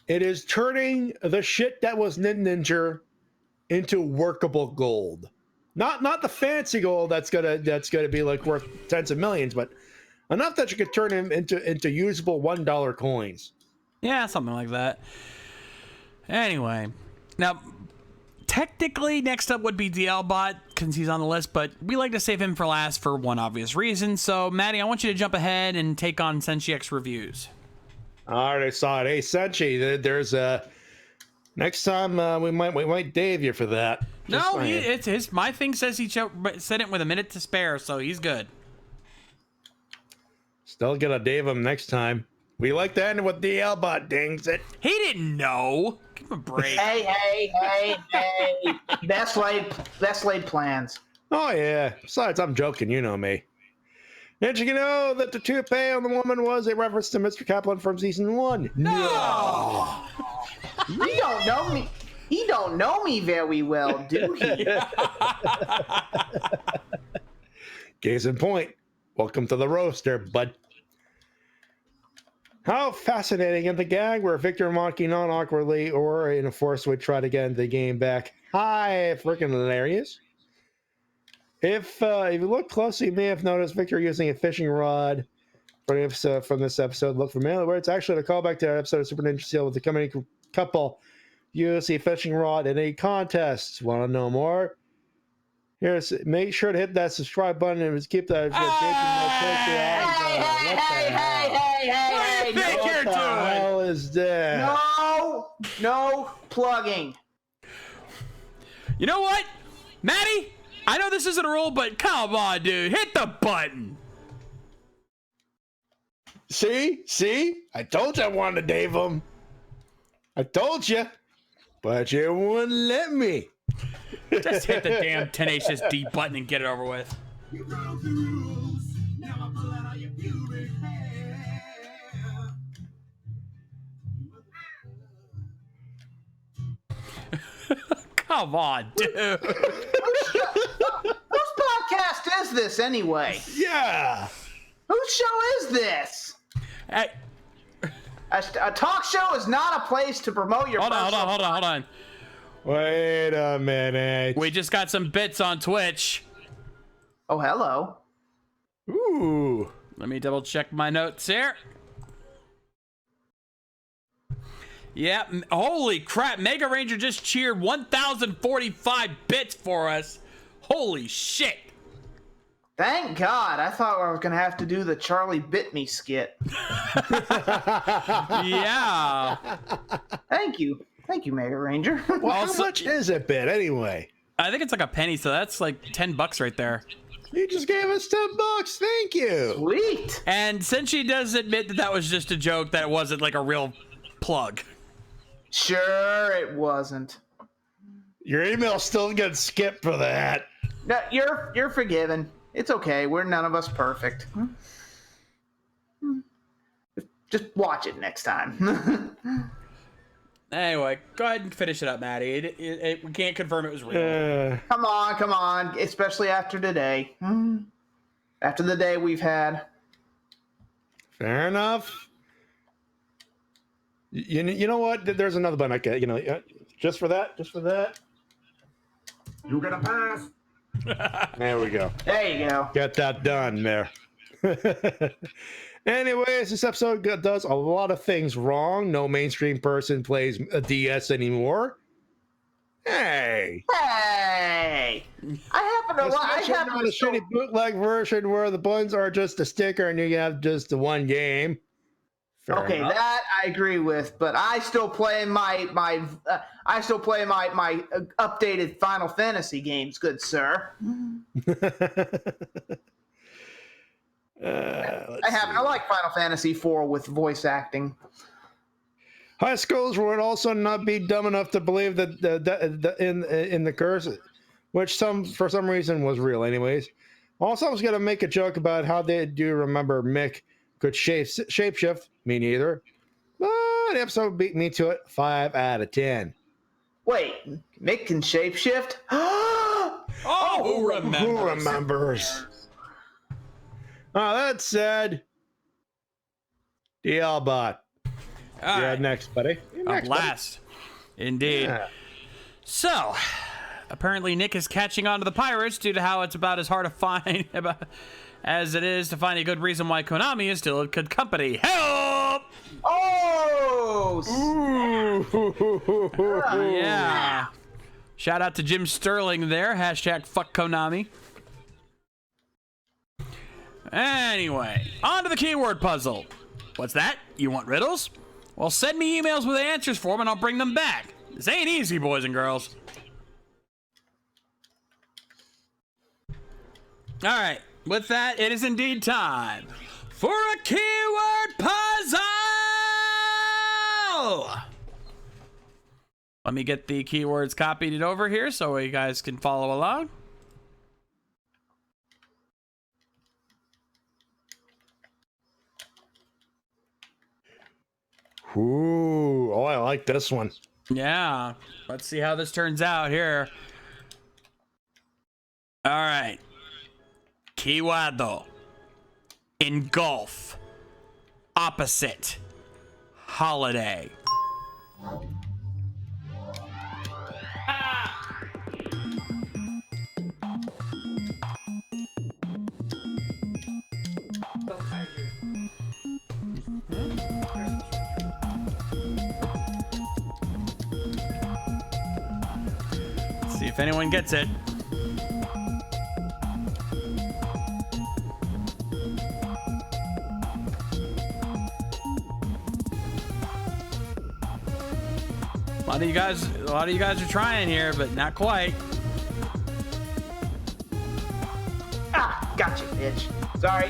it is turning the shit that was Ninja into workable gold. Not the fancy gold that's gonna be like worth tens of millions, but enough that you could turn him into usable $1 coins. Yeah, something like that. Anyway, now technically, next up would be DLBot, since he's on the list, but we like to save him for last for one obvious reason. So, Matty, I want you to jump ahead and take on SenchiX reviews. I already saw it. Hey, Senchi, there's next time we might Dave you for that. Just No, saying. it's his. My thing says he said it with a minute to spare, so he's good. Still gonna Dave him next time. We like to end with DLBot, dings it. He didn't know. Give him a break. Hey. Best laid plans. Oh yeah. Besides, I'm joking. You know me. Did you know that the toupee on the woman was a reference to Mr. Kaplan from season 1? No. He don't know me. He don't know me very well, do he? Case in point. Welcome to the roaster, bud. How fascinating in the gag where Victor and Monkey non-awkwardly or in a force would try to get the game back. Hi, freaking hilarious. If you look closely, you may have noticed Victor using a fishing rod from this episode. Look familiar, where it's actually a callback to that episode of Super Ninja Steel with the comedy couple use a fishing rod in a contest. Want to know more? Here's make sure to hit that subscribe button and keep that. Hey, Think you're What the doing? hell is that? no plugging. You know what, Matty? I know this isn't a rule, but come on, dude, hit the button. See? I told you I wanted to Dave him. I told you, but you wouldn't let me. Just hit the damn Tenacious D button and get it over with. You broke the rules. Now I pull out all your pubic hair. Come on, dude. Whose podcast is this anyway? Yeah. Whose show is this? Hey, A talk show is not a place to promote your. hold on. Wait a minute. We just got some bits on Twitch. Oh, hello. Ooh. Let me double check my notes here. Yeah, holy crap. Mega Ranger just cheered 1,045 bits for us. Holy shit. Thank God. I thought I was going to have to do the Charlie Bit Me skit. Yeah. Thank you, Mega Ranger. Well, Also- how much is it, bit anyway? I think it's like a penny, so that's like $10 right there. You just gave us $10. Thank you. Sweet. And since she does admit that that was just a joke, that it wasn't like a real plug. Sure, it wasn't. Your email still gets skipped for that. No, you're forgiven. It's okay. We're none of us perfect. Just watch it next time. Anyway, go ahead and finish it up, Maddie. We can't confirm it was real. Come on. Especially after today. After the day we've had. Fair enough. You know what? There's another button. Okay, just for that. You get a pass. There we go. There you go. Get that done there. Anyways, this episode does a lot of things wrong. No mainstream person plays a DS anymore. Hey. Hey! I happen to On a shitty bootleg version where the buttons are just a sticker and you have just the one game. Fair Okay, enough. that I agree with, but I still play my updated Final Fantasy games, good sir. I like Final Fantasy 4 with voice acting. High schools would also not be dumb enough to believe that in the curse, which for some reason was real anyways. Also, I was gonna make a joke about how they do remember Mick could shapeshift. Me neither. But the episode beat me to it. 5 out of 10. Wait, Mick can shapeshift? Oh, who remembers? Who remembers? That said, DLBot. All You're right. next, buddy. You're Up next, buddy. last. Indeed. Yeah. So, apparently Nick is catching on to the pirates due to how it's about as hard to find as it is to find a good reason why Konami is still a good company. Help! Oh! Yeah. Shout out to Jim Sterling there. Hashtag fuck Konami. Anyway, on to the keyword puzzle. What's that? You want riddles? Well, send me emails with answers for them and I'll bring them back. This ain't easy, boys and girls. All right, with that, it is indeed time for a keyword puzzle! Let me get the keywords copied over here so you guys can follow along. Ooh, oh, I like this one. Yeah, let's see how this turns out here. All right. Keyword. Engulf. Opposite. Holiday. See if anyone gets it. A lot of you guys are trying here, but not quite. Ah, gotcha, bitch. Sorry.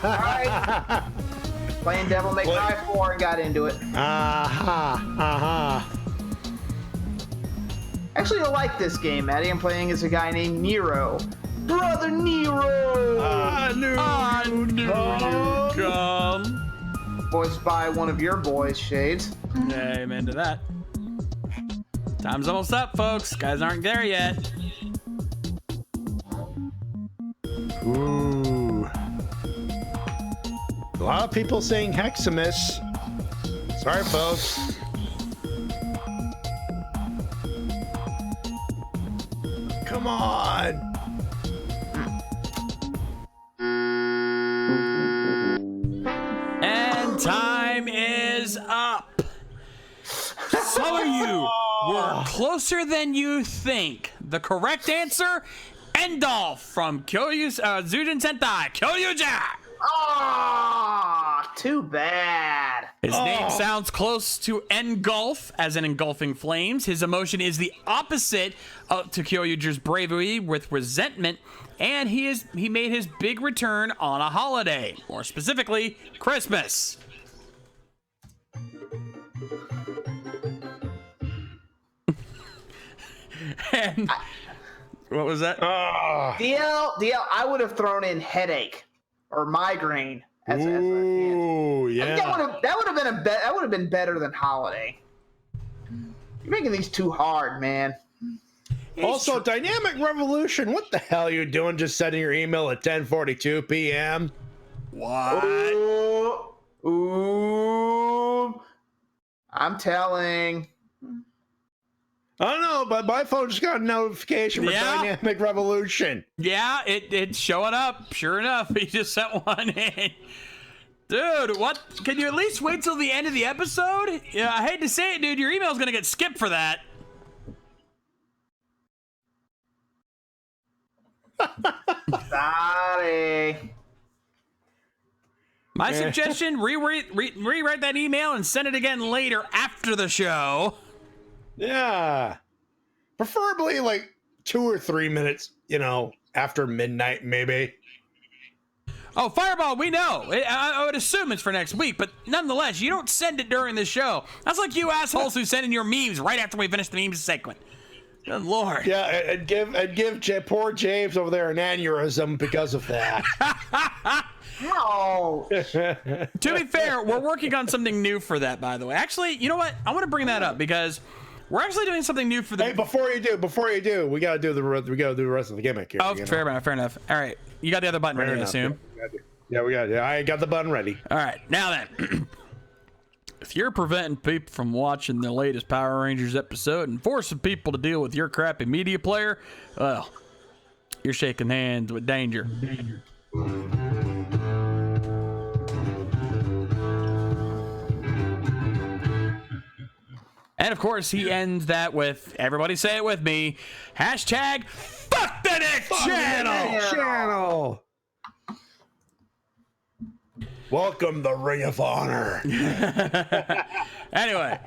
Alright. Playing Devil May Cry 4 and got into it. Actually, I like this game, Matty. I'm playing as a guy named Nero. Brother Nero! I knew you'd come. Voiced by one of your boys, Shades. Yeah, amen to that. Time's almost up, folks. Guys aren't there yet. Ooh. A lot of people saying Heximus. Sorry, folks. Come on. And time is up. Some of you were closer than you think. The correct answer, Endolf from Zujin Sentai, Kyoryuja. Ah, too bad. His name sounds close to engulf, as in engulfing flames. His emotion is the opposite to Kyoryuja's bravery with resentment, and he made his big return on a holiday, more specifically, Christmas. And what was that? DL, I would have thrown in headache or migraine as a hint. Ooh, yeah. That would have been better than holiday. You're making these too hard, man. Also, Dynamic Revolution, what the hell are you doing just sending your email at 10:42 p.m.? What? Ooh. I'm telling. I don't know, but my phone just got a notification for Dynamic Revolution. Yeah, it's showing up. Sure enough, he just sent one in. Dude, what? Can you at least wait till the end of the episode? Yeah, I hate to say it, dude. Your email's gonna get skipped for that. Sorry. My suggestion, rewrite that email and send it again later after the show. Yeah. Preferably like 2 or 3 minutes, after midnight, maybe. Oh, Fireball, we know. I would assume it's for next week, but nonetheless, you don't send it during the show. That's like you assholes who send in your memes right after we finish the memes segment. Good Lord. Yeah, and give poor James over there an aneurysm because of that. No. To be fair, we're working on something new for that, by the way. Actually, you know what? I want to bring that up because we're actually doing something new for the. Hey, before you do, we gotta do the rest of the gimmick here. Oh, fair enough. All right, you got the other button ready, I assume. Yeah, I got the button ready. All right, now then. If you're preventing people from watching the latest Power Rangers episode and forcing people to deal with your crappy media player, well, you're shaking hands with danger. And of course, he ends that with, everybody say it with me, hashtag fuck the Nick channel. Welcome the Ring of Honor. Anyway,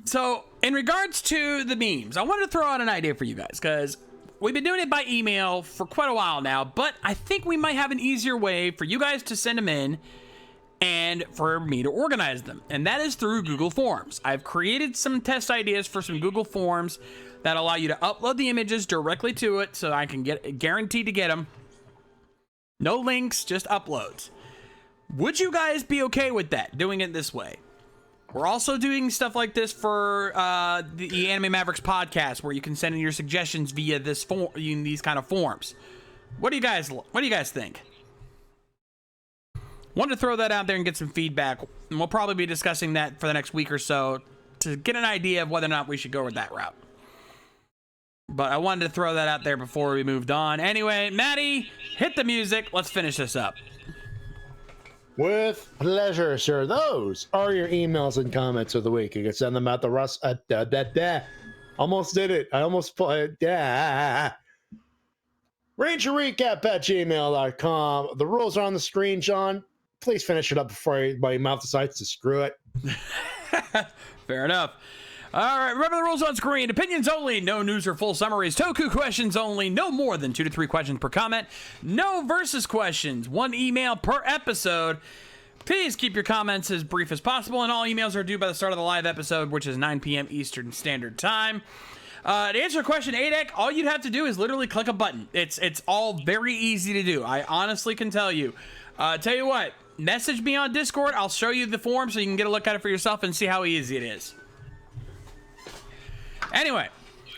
so in regards to the memes, I wanted to throw out an idea for you guys because we've been doing it by email for quite a while now, but I think we might have an easier way for you guys to send them in and for me to organize them, and that is through Google Forms. I've created some test ideas for some Google Forms that allow you to upload the images directly to it so I can get guaranteed to get them. No links, just uploads. Would you guys be okay with that, doing it this way? We're also doing stuff like this for the Anime Mavericks podcast, where you can send in your suggestions via this form, these kind of forms. What do you guys think? Wanted to throw that out there and get some feedback, and we'll probably be discussing that for the next week or so to get an idea of whether or not we should go with that route. But I wanted to throw that out there before we moved on. Anyway, Matty, hit the music. Let's finish this up. With pleasure, sir. Those are your emails and comments of the week. You can send them out the almost did it. I almost put rangerrecap@gmail.com. The rules are on the screen, John. Please finish it up before my mouth decides to screw it. Fair enough. All right, remember the rules on screen. Opinions only, no news or full summaries. Toku questions only, no more than 2 to 3 questions per comment. No versus questions, 1 email per episode. Please keep your comments as brief as possible, and all emails are due by the start of the live episode, which is 9 p.m. Eastern Standard Time. To answer question 8, all you'd have to do is literally click a button. It's all very easy to do. I honestly can tell you. Tell you what, message me on Discord. I'll show you the form so you can get a look at it for yourself and see how easy it is. Anyway,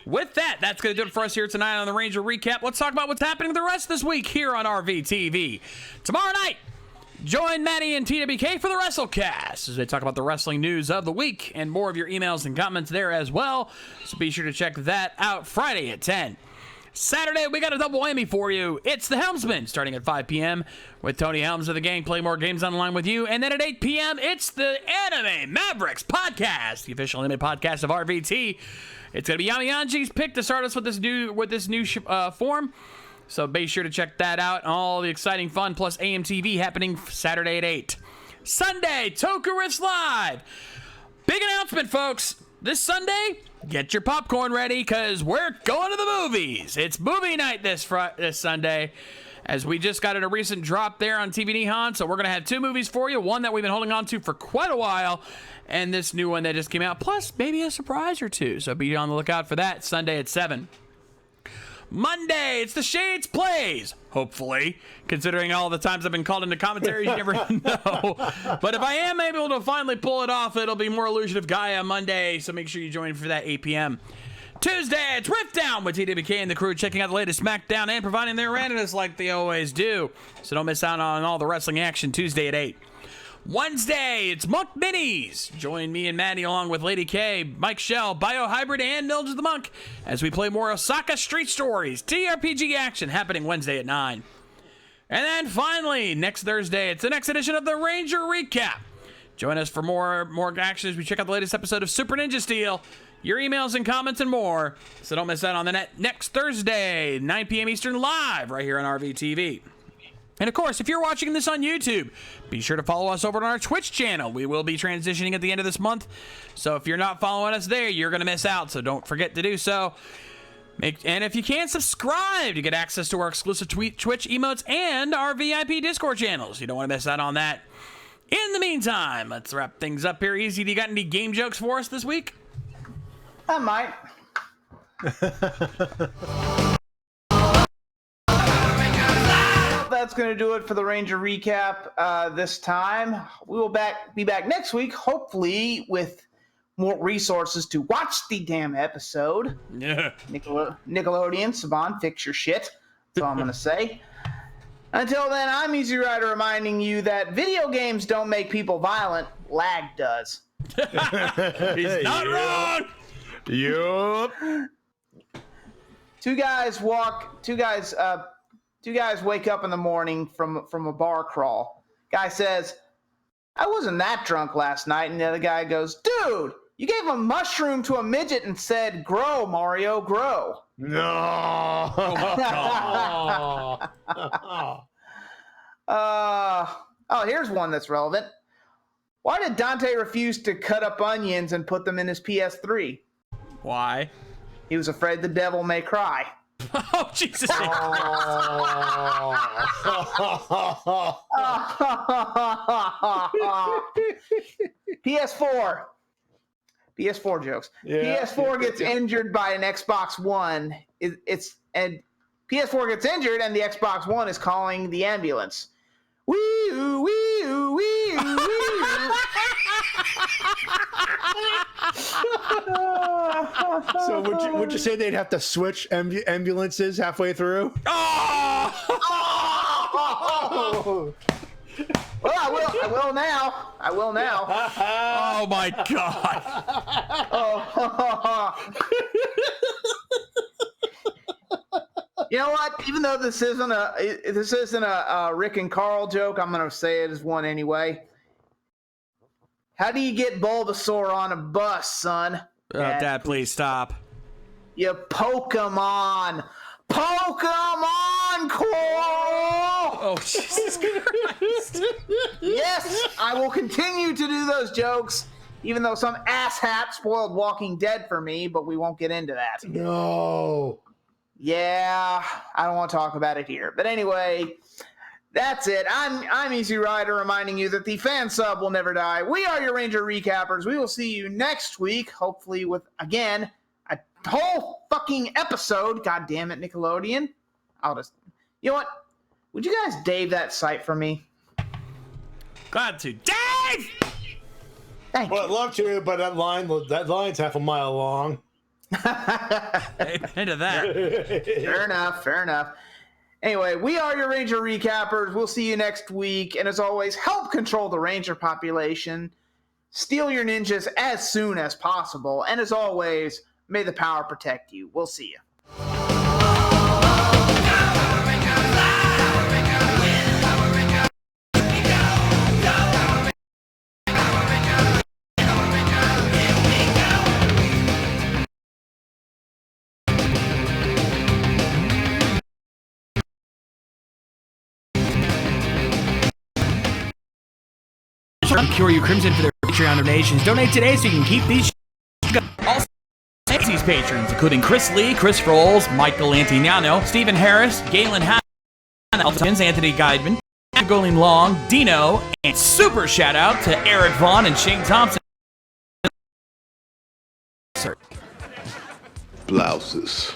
with that, that's going to do it for us here tonight on the Ranger Recap. Let's talk about what's happening the rest of this week here on RVTV. Tomorrow night, join Matty and TWK for the WrestleCast as they talk about the wrestling news of the week, and more of your emails and comments there as well. So be sure to check that out Friday at 10. Saturday, we got a double whammy for you. It's The Helmsman, starting at 5 p.m. with Tony Helms of the gang, play more games online with you. And then at 8 p.m., it's the Anime Mavericks podcast, the official anime podcast of RVT. It's going to be Yamiyanji's pick to start us with this new form. So be sure to check that out. All the exciting fun plus AMTV happening Saturday at 8. Sunday, Toku Riffs Live. Big announcement, folks. This Sunday, get your popcorn ready because we're going to the movies. It's movie night this Sunday, as we just got a recent drop there on TV Nihon. So we're going to have 2 movies for you. One that we've been holding on to for quite a while, and this new one that just came out, plus maybe a surprise or 2. So be on the lookout for that Sunday at 7. Monday, it's the Shades Plays, hopefully, considering all the times I've been called into commentaries, you never know. But if I am able to finally pull it off, it'll be more Illusion of Gaia Monday, so make sure you join for that 8 p.m. Tuesday, it's Rift Down with TWK and the crew, checking out the latest SmackDown and providing their randomness like they always do. So don't miss out on all the wrestling action Tuesday at 8. Wednesday, it's Monk Minis. Join me and Maddie along with Lady K, Mike Shell, Biohybrid, and Mildred the Monk as we play more Osaka Street Stories, TRPG action happening Wednesday at 9. And then finally, next Thursday, it's the next edition of the Ranger Recap. Join us for more action as we check out the latest episode of Super Ninja Steel, your emails and comments and more. So don't miss out on the next Thursday, 9 p.m. Eastern, live right here on RVTV. And of course, if you're watching this on YouTube, be sure to follow us over on our Twitch channel. We will be transitioning at the end of this month. So if you're not following us there, you're going to miss out. So don't forget to do so. And if you can, subscribe to get access to our exclusive Twitch emotes and our VIP Discord channels. You don't want to miss out on that. In the meantime, let's wrap things up here. Easy, do you got any game jokes for us this week? I might. That's going to do it for the Ranger Recap this time. We will be back next week, hopefully with more resources to watch the damn episode. Yeah. Nickelodeon, Saban, fix your shit. That's all I'm going to say. Until then, I'm Easy Rider reminding you that video games don't make people violent. Lag does. He's not wrong! Yup. Two guys wake up in the morning from a bar crawl. Guy says, I wasn't that drunk last night. And the other guy goes, dude, You gave a mushroom to a midget and said, "Grow, Mario, grow." No. Oh, here's one that's relevant. Why did Dante refuse to cut up onions and put them in his PS3? Why? He was afraid the devil may cry. Oh, Jesus. PS4. PS4 jokes. Yeah, PS4 gets yeah. injured by an Xbox One. And PS4 gets injured, and the Xbox One is calling the ambulance. Wee-oo, wee-oo, wee-oo, wee-oo. So would you say they'd have to switch ambulances halfway through? Oh! Well, I will now. I will now. Oh, my God. You know what? Even though this isn't a Rick and Carl joke, I'm gonna say it as one anyway. How do you get Bulbasaur on a bus, son? Dad, please stop. You Pokemon Coral! Oh, Jesus Christ. Yes, I will continue to do those jokes, even though some asshat spoiled Walking Dead for me, but we won't get into that. No. Yeah, I don't want to talk about it here. But anyway, that's it. I'm Easy Rider, reminding you that the fan sub will never die. We are your Ranger Recappers. We will see you next week, hopefully with, again, a whole fucking episode. God damn it, Nickelodeon. You know what? Would you guys Dave that site for me? Glad to. Dave! Thank Well, I'd you. love to, but that line's half a mile long. Into that. Fair enough. Anyway, we are your Ranger Recappers. We'll see you next week. And as always, help control the Ranger population. Steal your ninjas as soon as possible. And as always, may the power protect you. We'll see you. Cure You Crimson for their Patreon donations. Donate today so you can keep these. Also, thanks these patrons, including Chris Lee, Chris Rolls, Michael Antignano, Stephen Harris, Galen Hannah, Anthony Guidman, Golim Long, Dino, and super shout out to Eric Vaughn and Shane Thompson. Blouses.